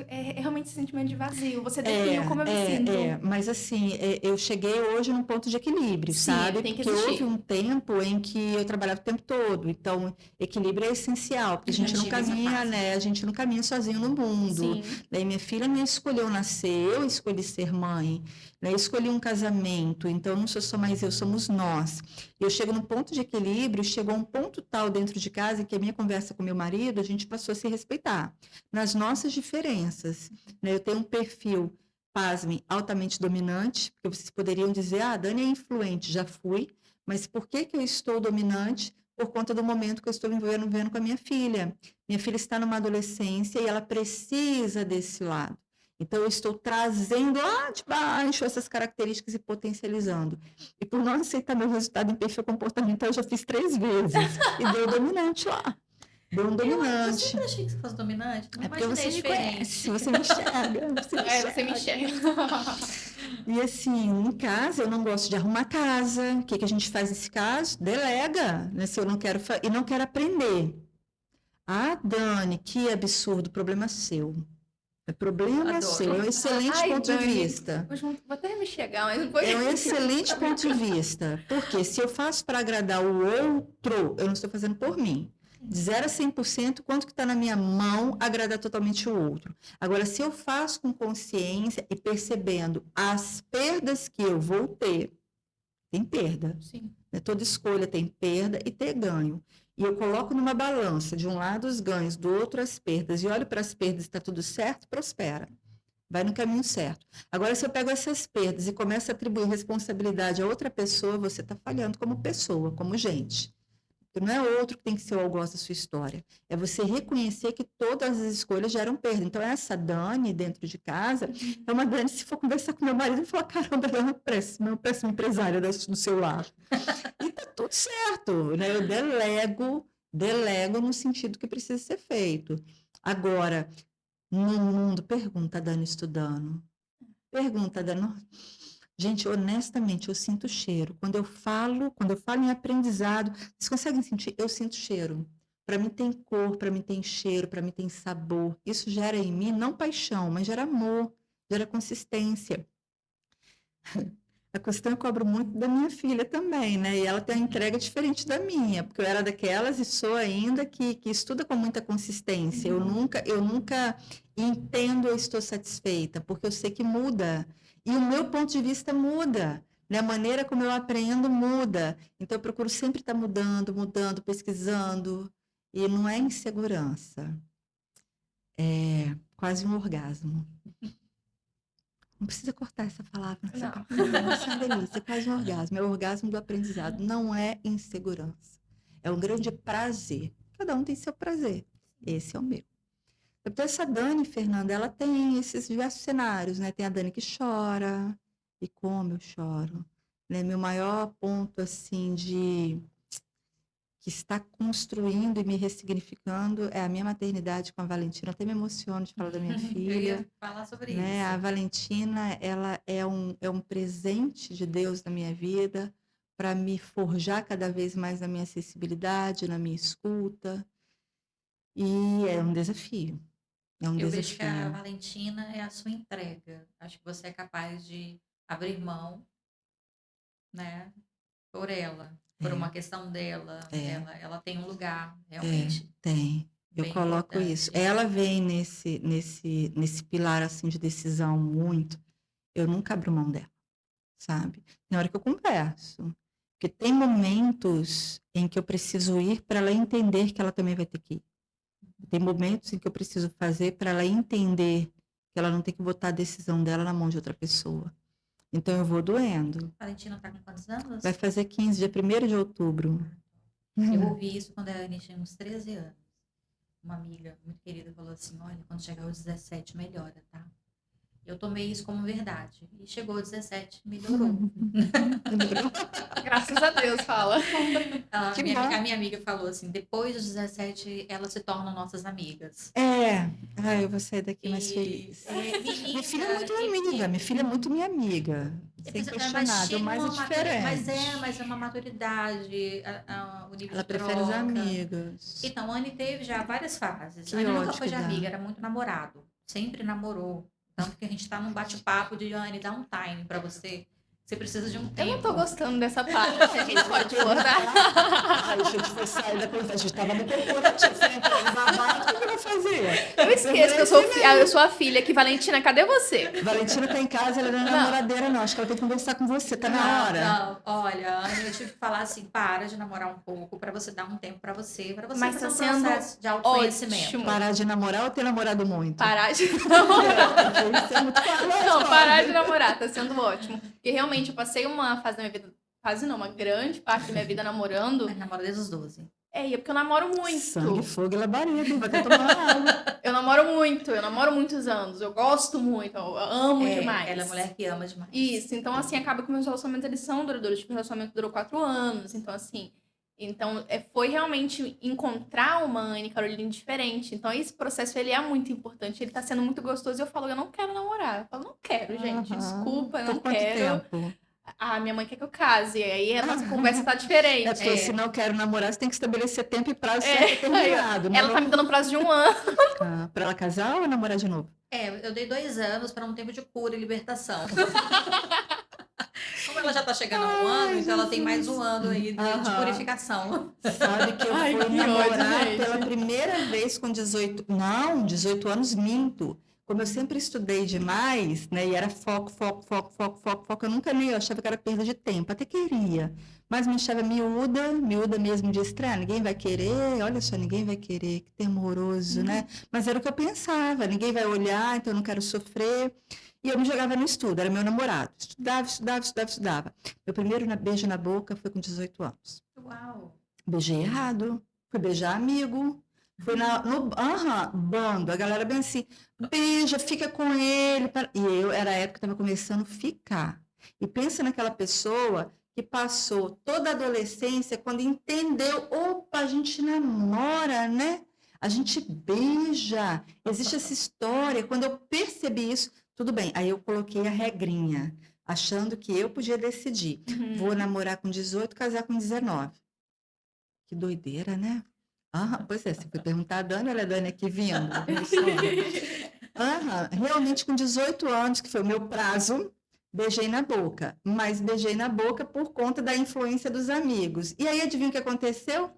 é realmente esse sentimento de vazio. Você definiu como eu me sinto. Mas assim, eu cheguei hoje num ponto de equilíbrio, Sim, sabe? tem que Porque existir. houve um tempo em que eu trabalhava o tempo todo. Então, equilíbrio é essencial, porque a gente não tive essa caminha, fase. né? A gente não caminha sozinho no mundo. Sim. Daí minha filha não escolheu nascer, eu escolhi ser mãe. Né? Eu escolhi um casamento, então não sou só mais eu, somos nós. Eu chego num ponto de equilíbrio, chegou a um ponto tal dentro de casa que a minha conversa com meu marido, a gente passou a se respeitar nas nossas diferenças. Né? Eu tenho um perfil, pasmem, altamente dominante, porque vocês poderiam dizer, a Dani é influente, já fui, mas por que eu estou dominante? Por conta do momento que eu estou vivendo com a minha filha. Minha filha está numa adolescência e ela precisa desse lado. Então, eu estou trazendo lá de baixo essas características e potencializando. E por não aceitar meu resultado em perfil comportamental, eu já fiz 3 vezes. E deu dominante lá. Deu um dominante. Eu sempre achei que você fosse dominante. Não porque você me diferente. conhece, você me enxerga. Você me enxerga. E assim, em casa, eu não gosto de arrumar casa. O que a gente faz nesse caso? Delega, né? Se eu não quero e não quero aprender. Ah, Dani, que absurdo, problema seu. É problema Adoro. seu, é um excelente Ai, ponto Dani, de vista. vou até me chegar, mas depois... É um excelente ponto de vista. Porque se eu faço para agradar o outro, eu não estou fazendo por mim. De 0 a 100%, quanto que está na minha mão agradar totalmente o outro? Agora, se eu faço com consciência e percebendo as perdas que eu vou ter, tem perda. Sim. Né? Toda escolha tem perda e tem ganho. E eu coloco numa balança, de um lado os ganhos, do outro as perdas, e olho para as perdas e está tudo certo, prospera. Vai no caminho certo. Agora, se eu pego essas perdas e começo a atribuir responsabilidade a outra pessoa, você está falhando como pessoa, como gente. Porque não é outro que tem que ser o algoz da sua história. É você reconhecer que todas as escolhas geram perda. Então, essa Dani, dentro de casa, é uma Dani, se for conversar com meu marido, e falar, caramba, ela é uma péssima empresária do seu lar. E tá tudo certo, né? Eu delego no sentido que precisa ser feito. Agora, no mundo, pergunta a Dani estudando. Pergunta a Dani. Gente, honestamente, eu sinto cheiro. Quando eu falo em aprendizado, vocês conseguem sentir? Eu sinto cheiro. Para mim tem cor, para mim tem cheiro, para mim tem sabor. Isso gera em mim não paixão, mas gera amor, gera consistência. A questão eu cobro muito da minha filha também, né? E ela tem uma entrega diferente da minha, porque eu era daquelas e sou ainda que estuda com muita consistência. Eu nunca entendo ou estou satisfeita, porque eu sei que muda. E o meu ponto de vista muda, né? A maneira como eu aprendo muda. Então eu procuro sempre estar mudando, pesquisando. E não é insegurança, é quase um orgasmo. Não precisa cortar essa palavra. Não. Isso é uma delícia, quase um orgasmo. É o orgasmo do aprendizado. Não é insegurança. É um grande prazer. Cada um tem seu prazer. Esse é o meu. Então, essa Dani, Fernanda, ela tem esses diversos cenários, né? Tem a Dani que chora. E como eu choro. Né? Meu maior ponto, assim, que está construindo e me ressignificando é a minha maternidade com a Valentina. Eu até me emociono de falar da minha filha. Eu ia falar sobre né? isso. A Valentina, ela é um presente de Deus na minha vida para me forjar cada vez mais na minha acessibilidade, na minha escuta. E é um desafio. É um Eu vejo que a desafio. Valentina é a sua entrega. Acho que você é capaz de abrir mão, né, por ela, por uma questão dela. É. Ela tem um lugar realmente Tem. Eu bem coloco isso. importante. Ela vem nesse pilar assim de decisão muito. Eu nunca abro mão dela, sabe? Tem hora que eu converso. Porque tem momentos em que eu preciso ir para ela entender que ela também vai ter que ir. Tem momentos em que eu preciso fazer para ela entender que ela não tem que botar a decisão dela na mão de outra pessoa. Então eu vou doendo. A Valentina está com quantos anos? Vai fazer 15, dia 1º de outubro. Eu ouvi isso quando a Anne tinha uns 13 anos. Uma amiga muito querida falou assim, olha, quando chegar aos 17 melhora, tá? Eu tomei isso como verdade. E chegou aos 17, melhorou. Graças a Deus, fala. A minha amiga falou assim, depois dos 17, elas se tornam nossas amigas. Eu vou sair daqui mais feliz. Minha filha é muito amiga, minha filha é muito minha amiga. Sem questionável, mas é diferente. Mas é uma maturidade, o nível Ela de prefere os troca. amigos. Então, a Anne teve já várias fases. Que A Anne nunca ótimo foi de que dá. amiga, era muito namorado. Sempre namorou. Tanto que a gente tá num bate-papo de Anne, dá um time pra você. Você precisa de um tempo. Eu não tô gostando dessa parte, a gente pode cortar. Ai, gente, você sai da coisa, a gente tava no corporativo, você entra no babado, o que eu vou fazer? Eu esqueço que eu sou a filha aqui. Valentina, cadê você? Valentina tá em casa, ela não é namoradeira, não. Acho que ela tem que conversar com você, tá na hora. Não, olha, Anne, eu tive que falar assim, para de namorar um pouco, pra você dar um tempo pra você Mas fazer tá um sendo processo de autoconhecimento. ótimo. Parar de namorar ou ter namorado muito? Parar de namorar. Isso é muito claro, Não, parar de namorar, tá sendo ótimo. Porque realmente eu passei uma fase da minha vida, uma grande parte da minha vida namorando. Mas namora desde os 12. É porque eu namoro muito. Sangue, fogo e labareda, vai tomar água. Eu namoro muitos anos, eu gosto muito, eu amo demais. Ela é mulher que ama demais. Isso, então assim, acaba que meus relacionamentos eles são duradouros, tipo, o relacionamento durou 4 anos, então assim, foi realmente encontrar uma Anne Caroline diferente, então esse processo ele é muito importante, ele tá sendo muito gostoso e eu falo, eu não quero namorar, eu falo, não quero, gente, desculpa, eu não Por quanto quero. tempo? minha mãe quer que eu case. E aí a nossa conversa tá diferente. Porque se não quero namorar, você tem que estabelecer tempo e prazo sempre determinado. Ela tá me dando prazo de 1 ano. Pra ela casar ou namorar de novo? Eu dei 2 anos para um tempo de cura e libertação. Como ela já tá chegando a 1 ano, então ela tem mais 1 ano aí de purificação. Sabe que eu fui namorar pela primeira vez com 18 anos, minto. Como eu sempre estudei demais, né, e era foco, eu nunca nem, eu achava que era perda de tempo, até queria, mas me achava miúda mesmo de estranha, ninguém vai querer, olha só, ninguém vai querer, que temoroso, né? Mas era o que eu pensava, ninguém vai olhar, então eu não quero sofrer, e eu me jogava no estudo, era meu namorado, estudava. Meu primeiro beijo na boca foi com 18 anos. Uau! Beijei errado, fui beijar amigo, fui no bando, a galera bem assim, beija, fica com ele. E eu, era a época que estava começando a ficar. E pensa naquela pessoa que passou toda a adolescência quando entendeu, opa, a gente namora, né? A gente beija. Existe essa história. Quando eu percebi isso, tudo bem. Aí eu coloquei a regrinha, achando que eu podia decidir. Vou namorar com 18, casar com 19. Que doideira, né? Pois é, você foi perguntar a Dani, olha a Dani aqui vindo. Realmente com 18 anos, que foi o meu prazo, beijei na boca. Mas beijei na boca por conta da influência dos amigos. E aí, adivinha o que aconteceu?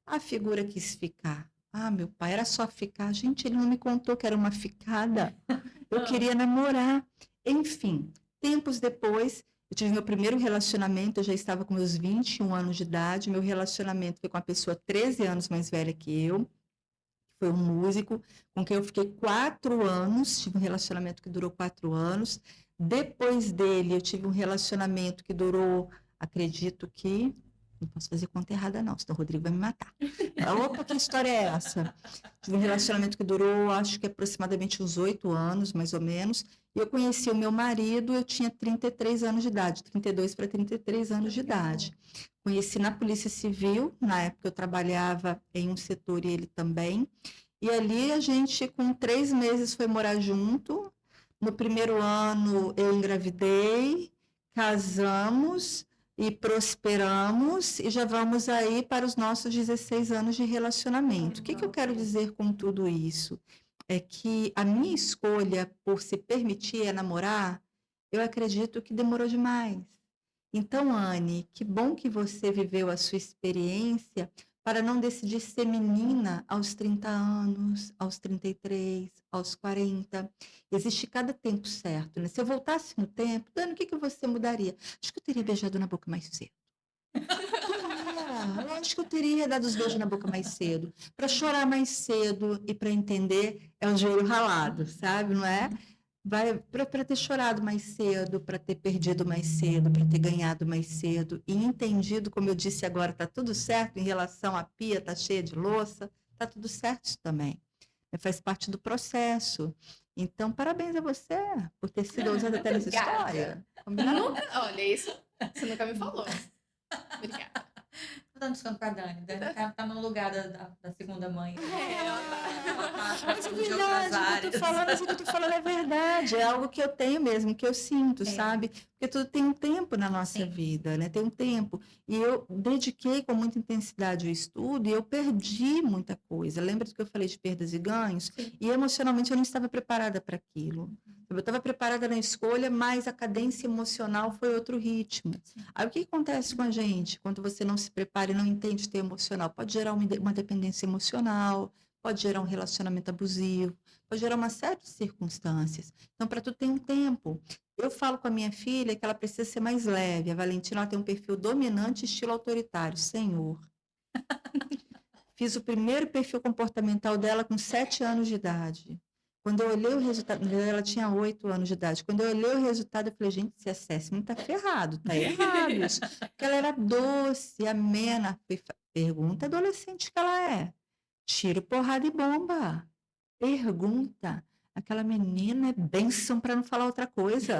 A figura quis ficar. Meu pai, era só ficar. Gente, ele não me contou que era uma ficada. Eu queria namorar. Enfim, tempos depois, eu tive meu primeiro relacionamento, eu já estava com meus 21 anos de idade. Meu relacionamento foi com uma pessoa 13 anos mais velha que eu. Foi um músico com quem eu fiquei 4 anos. Tive um relacionamento que durou 4 anos. Depois dele, eu tive um relacionamento que durou, acredito que... Não posso fazer conta errada, não, senão o Rodrigo vai me matar. Opa, que história é essa? Tive um relacionamento que durou, acho que aproximadamente uns 8 anos, mais ou menos. E eu conheci o meu marido, eu tinha 33 anos de idade, 32 para 33 anos de idade. Conheci na Polícia Civil, na época eu trabalhava em um setor e ele também. E ali a gente, com 3 meses, foi morar junto. No primeiro ano eu engravidei, casamos e prosperamos, e já vamos aí para os nossos 16 anos de relacionamento. O que eu quero dizer com tudo isso? É que a minha escolha por se permitir namorar, eu acredito que demorou demais. Então, Anne, que bom que você viveu a sua experiência para não decidir ser menina aos 30 anos, aos 33, aos 40. Existe cada tempo certo, né? Se eu voltasse no tempo, Dani, o que você mudaria? Acho que eu teria beijado na boca mais cedo. Eu acho que eu teria dado os beijos na boca mais cedo. Para chorar mais cedo e para entender, é o joelho ralado, sabe? Não é? Para ter chorado mais cedo, para ter perdido mais cedo, para ter ganhado mais cedo e entendido, como eu disse agora, está tudo certo em relação à pia, está cheia de louça, está tudo certo isso também. Faz parte do processo. Então, parabéns a você por ter sido ousada até nessa história. Olha, isso você nunca me falou. Obrigada. Tô dando desconto pra Dani. Dani tá no lugar da segunda mãe. Mas é verdade, o que eu tô falando é verdade. É algo que eu tenho mesmo, que eu sinto, sabe? Porque tudo tem um tempo na nossa vida, né? Tem um tempo. E eu dediquei com muita intensidade o estudo e eu perdi muita coisa. Lembra do que eu falei de perdas e ganhos? Sim. E emocionalmente eu não estava preparada para aquilo. Eu estava preparada na escolha, mas a cadência emocional foi outro ritmo. Sim. Aí o que acontece com a gente quando você não se prepara e não entende ter emocional? Pode gerar uma dependência emocional, pode gerar um relacionamento abusivo, pode gerar uma série de circunstâncias. Então, para tudo tem um tempo. Eu falo com a minha filha que ela precisa ser mais leve. A Valentina, ela tem um perfil dominante, estilo autoritário. Senhor. Fiz o primeiro perfil comportamental dela com 7 anos de idade. Quando eu olhei o resultado, ela tinha 8 anos de idade. Quando eu olhei o resultado, eu falei, gente, esse assessment tá ferrado, tá errado isso. Porque ela era doce, amena. Pergunta adolescente que ela é. Tiro, porrada e bomba. Pergunta. Aquela menina é bênção para não falar outra coisa.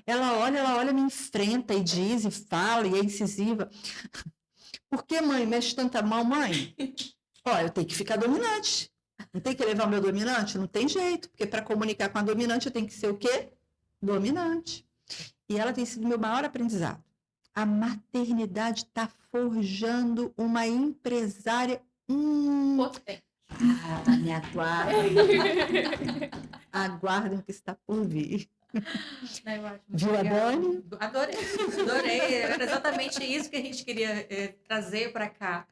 Ela olha, me enfrenta e diz, e fala, e é incisiva. Por que, mãe? Mexe tanta mão, mãe? Eu tenho que ficar dominante. Não tem que levar o meu dominante? Não tem jeito, porque para comunicar com a dominante eu tenho que ser o quê? Dominante. e ela tem sido meu maior aprendizado. A maternidade está forjando uma empresária. Potente. Me aguardem. Aguardem o que está por vir. Eu acho muito Viu a legal. Dani? Adorei. Era exatamente isso que a gente queria trazer para cá.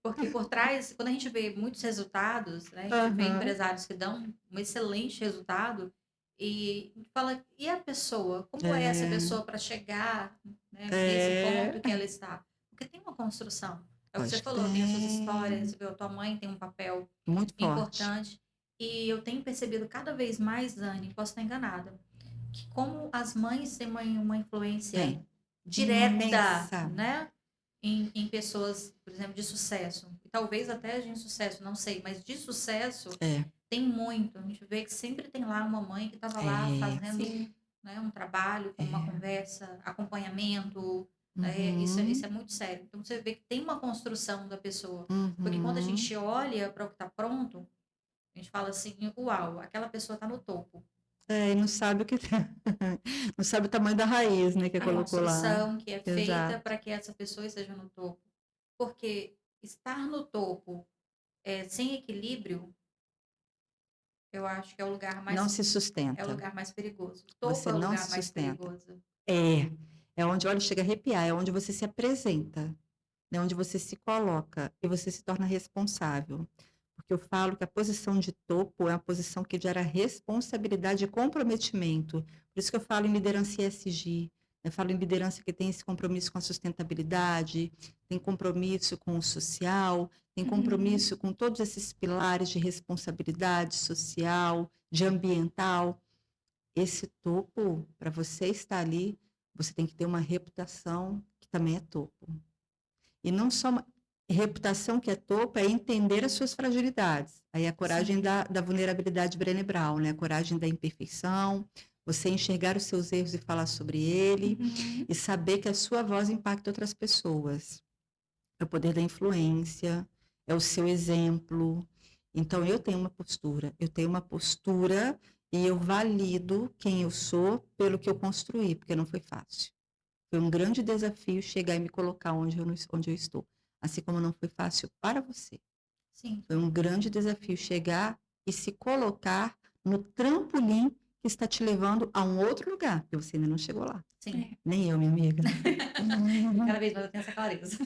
Porque por trás, quando a gente vê muitos resultados, né, a gente vê empresários que dão um excelente resultado e fala, e a pessoa? Como é essa pessoa para chegar, né, nesse ponto que ela está? Porque tem uma construção. É o que você falou, tem as suas histórias, a tua mãe tem um papel muito importante. E eu tenho percebido cada vez mais, Dani, posso estar enganada, que como as mães têm uma influência direta, imensa, né, em pessoas, por exemplo, de sucesso, e talvez até de insucesso, não sei, mas de sucesso tem muito. A gente vê que sempre tem lá uma mãe que estava lá fazendo, né, um trabalho, uma conversa, acompanhamento, isso é muito sério. Então você vê que tem uma construção da pessoa, porque quando a gente olha para o que está pronto, a gente fala assim, uau, aquela pessoa está no topo. E não sabe o que não sabe o tamanho da raiz, né, que colocou lá. A construção que é feita para que essa pessoa esteja no topo. Porque estar no topo sem equilíbrio, eu acho que é o lugar mais... Não se sustenta. É o lugar mais perigoso. O topo é o lugar mais perigoso. É onde, olha, chega a arrepiar, é onde você se apresenta, é onde você se coloca e você se torna responsável. Porque eu falo que a posição de topo é uma posição que gera responsabilidade e comprometimento. Por isso que eu falo em liderança ESG, eu falo em liderança que tem esse compromisso com a sustentabilidade, tem compromisso com o social, tem compromisso com todos esses pilares de responsabilidade social, de ambiental. Esse topo, para você estar ali, você tem que ter uma reputação que também é topo. E não só uma reputação que é topo, é entender as suas fragilidades. Aí a coragem da vulnerabilidade Brené Brown, né? A coragem da imperfeição, você enxergar os seus erros e falar sobre ele, e saber que a sua voz impacta outras pessoas. É o poder da influência, é o seu exemplo. Então, eu tenho uma postura e eu valido quem eu sou pelo que eu construí, porque não foi fácil. Foi um grande desafio chegar e me colocar onde eu estou. Assim como não foi fácil para você. Sim. Foi um grande desafio chegar e se colocar no trampolim que está te levando a um outro lugar, porque você ainda não chegou lá. Sim. Nem eu, minha amiga. Cada vez mais eu tenho essa clareza.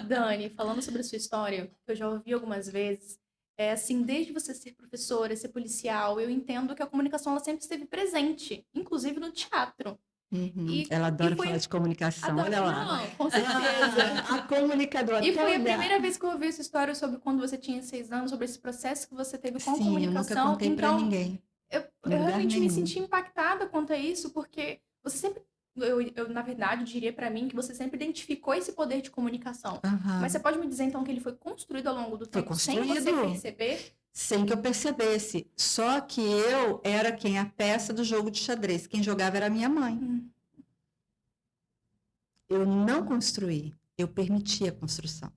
Dani, falando sobre a sua história, que eu já ouvi algumas vezes, assim, desde você ser professora, ser policial, eu entendo que a comunicação ela sempre esteve presente, inclusive no teatro. Ela adora falar de comunicação, olha lá. Não, com certeza. A comunicadora. E foi a primeira vez que eu ouvi essa história sobre quando você tinha 6 anos, sobre esse processo que você teve com a comunicação. Eu nunca contei pra ninguém. Eu realmente me senti impactada quanto a isso, porque você sempre... Eu, na verdade, diria pra mim que você sempre identificou esse poder de comunicação. Mas você pode me dizer, então, que ele foi construído ao longo do tempo sem você perceber? Sem que eu percebesse. Só que eu era a peça do jogo de xadrez. Quem jogava era a minha mãe. Eu não construí. Eu permiti a construção.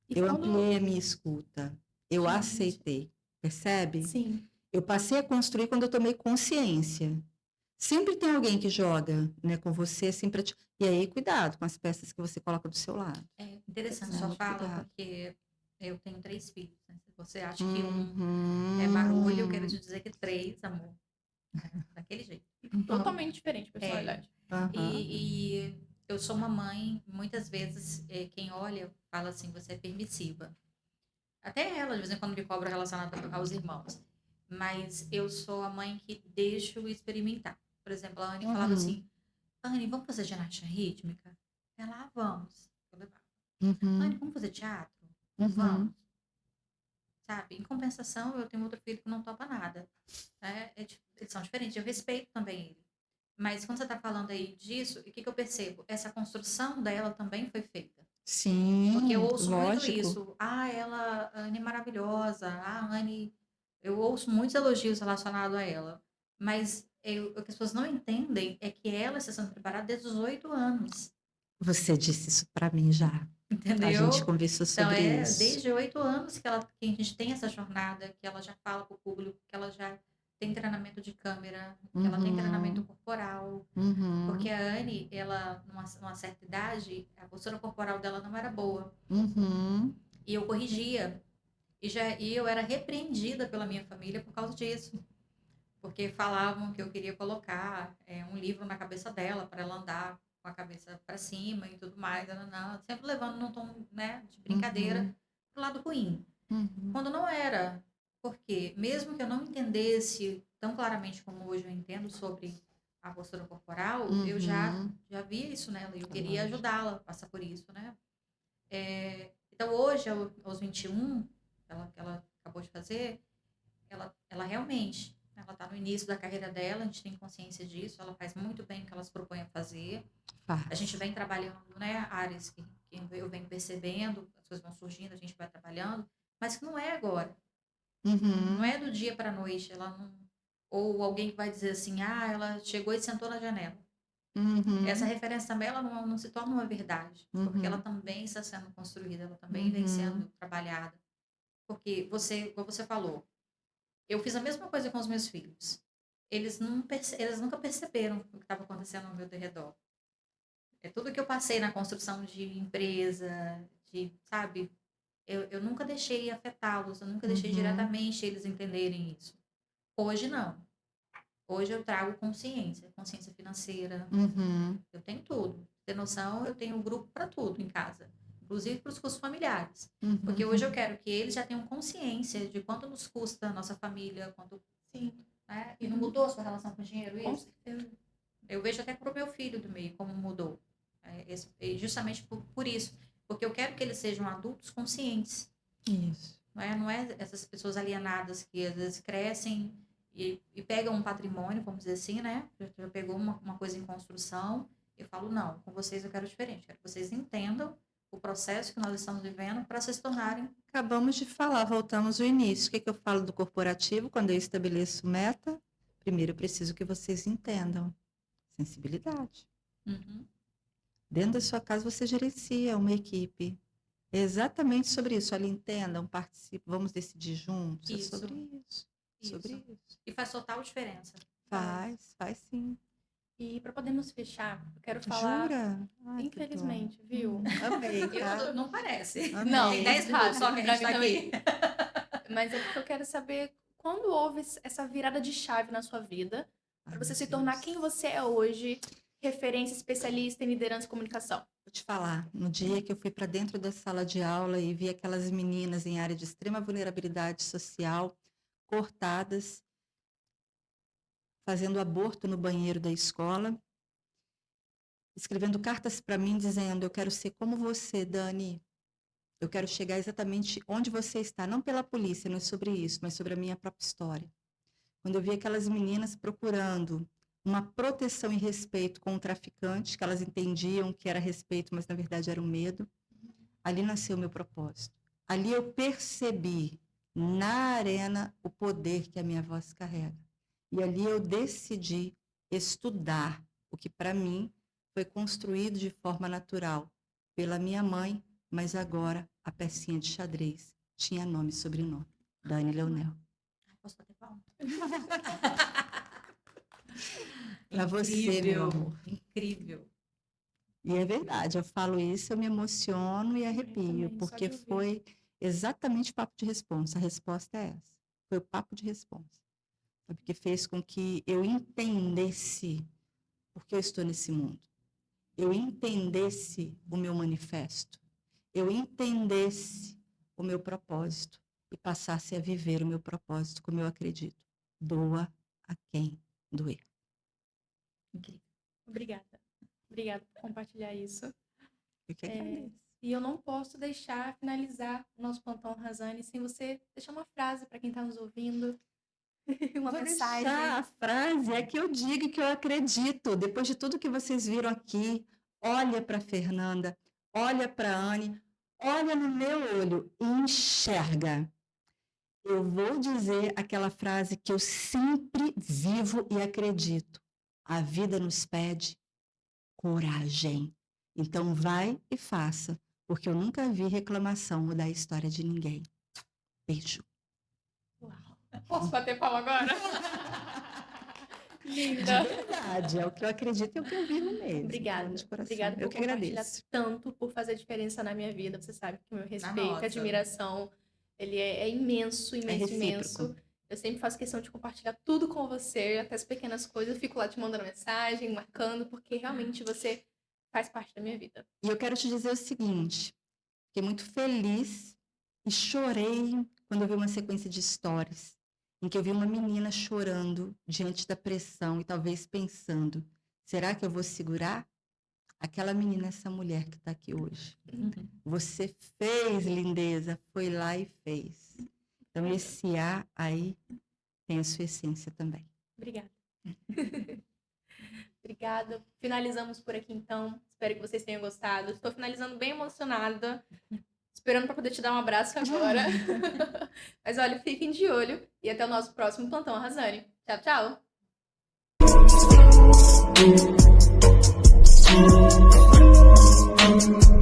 Ampliei a minha escuta. Eu aceitei. Percebe? Sim. Eu passei a construir quando eu tomei consciência. Sempre tem alguém que joga, né, com você, assim, pra te... E aí, cuidado com as peças que você coloca do seu lado. É interessante sua fala, porque eu tenho 3 filhos, né? Se você acha que um é barulho, eu quero te dizer que 3, amor, daquele jeito. Totalmente diferente, personalidade. E eu sou uma mãe, muitas vezes, quem olha, fala assim, você é permissiva. Até ela, de vez em quando, me cobra relacionado aos irmãos. Mas eu sou a mãe que deixo experimentar. Por exemplo, a Anne falava assim, Anne, vamos fazer ginástica rítmica? Ela, vamos. Eu levava. Anne, vamos fazer teatro? Vamos. Sabe? Em compensação, eu tenho outro filho que não topa nada. Né? Eles são diferentes, eu respeito também ele. Mas quando você está falando aí disso, o que eu percebo? Essa construção dela também foi feita. Sim, porque eu ouço muito isso. Ela, a Anne é maravilhosa. Anne... Eu ouço muitos elogios relacionados a ela. Mas o que as pessoas não entendem é que ela está sendo preparada desde os 8 anos. Você disse isso para mim já. Entendeu? A gente conversou sobre isso. Desde 8 anos que a gente tem essa jornada, que ela já fala para o público, que ela já tem treinamento de câmera, que ela tem treinamento corporal. Porque a Anne, ela, numa certa idade, a postura corporal dela não era boa. E eu corrigia. E eu era repreendida pela minha família por causa disso. Porque falavam que eu queria colocar um livro na cabeça dela, para ela andar com a cabeça para cima e tudo mais. Não, sempre levando num tom, né, de brincadeira pro lado ruim. Quando não era. Porque mesmo que eu não entendesse tão claramente como hoje eu entendo sobre a postura corporal, eu já via isso nela e eu queria ajudá-la a passar por isso, né? Então hoje, aos 21, que ela acabou de fazer, ela realmente, ela está no início da carreira dela, a gente tem consciência disso, ela faz muito bem o que ela se propõe a fazer. A gente vem trabalhando, né, áreas que eu venho percebendo, as coisas vão surgindo, a gente vai trabalhando, mas que não é agora. Não é do dia para a noite, ela não... Ou alguém que vai dizer assim, ela chegou e sentou na janela. Essa referência também, ela não se torna uma verdade, porque ela também está sendo construída, ela também vem sendo trabalhada. Porque como você falou, eu fiz a mesma coisa com os meus filhos. Eles nunca perceberam o que estava acontecendo ao meu redor. É tudo que eu passei na construção de empresa, sabe? Eu nunca deixei afetá-los, eu nunca deixei diretamente eles entenderem isso. Hoje não. Hoje eu trago consciência financeira. Eu tenho tudo. Ter noção, eu tenho um grupo para tudo em casa, inclusive para os custos familiares. Porque hoje eu quero que eles já tenham consciência de quanto nos custa a nossa família, quanto. Sim. Né? E não mudou a sua relação com o dinheiro? Com certeza. Eu vejo até para o meu filho do meio como mudou. Justamente por isso. Porque eu quero que eles sejam adultos conscientes. Isso. Não é essas pessoas alienadas que às vezes crescem e pegam um patrimônio, vamos dizer assim, né? Já pegou uma coisa em construção. Eu falo, não, com vocês eu quero diferente. Quero que vocês entendam o processo que nós estamos vivendo para se tornarem. Acabamos de falar, voltamos ao início. O que eu falo do corporativo quando eu estabeleço meta? Primeiro, eu preciso que vocês entendam. Sensibilidade. Dentro da sua casa, você gerencia uma equipe. É exatamente sobre isso. Olha, entendam, participem, vamos decidir juntos. Isso. É sobre isso. Sobre isso. E faz total diferença. Faz sim. E para podermos fechar, eu quero falar. Jura? Ai, infelizmente, viu? Amei, tá? Não parece. Amei. Não, Tem 10 minutos só que a gente tá aqui. Mas é porque eu quero saber quando houve essa virada de chave na sua vida para você se tornar quem você é hoje, referência especialista em liderança e comunicação. Vou te falar, no dia que eu fui para dentro da sala de aula e vi aquelas meninas em área de extrema vulnerabilidade social, cortadas, fazendo aborto no banheiro da escola, escrevendo cartas para mim dizendo, eu quero ser como você, Dani. Eu quero chegar exatamente onde você está, não pela polícia, não é sobre isso, mas sobre a minha própria história. Quando eu vi aquelas meninas procurando uma proteção e respeito com o traficante, que elas entendiam que era respeito, mas na verdade era um medo, ali nasceu o meu propósito. Ali eu percebi na arena o poder que a minha voz carrega. E ali eu decidi estudar o que para mim foi construído de forma natural pela minha mãe, mas agora a pecinha de xadrez tinha nome e sobrenome, Dani Leonel. Posso bater palma? Para você, meu amor. Incrível. E é verdade, eu falo isso, eu me emociono e arrepio, porque foi exatamente o papo de responsa. A resposta é essa. Foi o papo de responsa. Porque fez com que eu entendesse por que eu estou nesse mundo. Eu entendesse o meu manifesto. Eu entendesse o meu propósito e passasse a viver o meu propósito como eu acredito. Doa a quem doer. Incrível. Obrigada por compartilhar isso. Eu que agradeço. E eu não posso deixar finalizar o nosso Plantão Razane sem você deixar uma frase para quem está nos ouvindo. Uma mensagem. A frase é que eu digo que eu acredito. Depois de tudo que vocês viram aqui, olha para Fernanda, olha para Anne, olha no meu olho e enxerga. Eu vou dizer aquela frase que eu sempre vivo e acredito. A vida nos pede coragem. Então vai e faça, porque eu nunca vi reclamação mudar a história de ninguém. Beijo. Uau. Posso bater palma agora? Linda. De verdade, é o que eu acredito e é o que eu vivo mesmo. Obrigada. De coração. Obrigada Eu por que compartilhar agradeço. tanto, por fazer diferença na minha vida. Você sabe que o meu respeito, nossa. admiração, ele é imenso, imenso, recíproco. imenso. Eu sempre faço questão de compartilhar tudo com você, até as pequenas coisas. Eu fico lá te mandando mensagem, marcando, porque realmente você faz parte da minha vida. E eu quero te dizer o seguinte, fiquei muito feliz e chorei quando eu vi uma sequência de stories em que eu vi uma menina chorando diante da pressão e talvez pensando, será que eu vou segurar? Aquela menina, essa mulher que está aqui hoje. Você fez, lindeza, foi lá e fez. Então, esse A aí tem a sua essência também. Obrigada. Obrigada. Finalizamos por aqui, então. Espero que vocês tenham gostado. Estou finalizando bem emocionada. Esperando para poder te dar um abraço agora. Mas olha, fiquem de olho. E até o nosso próximo Plantão Arrasane. Tchau, tchau.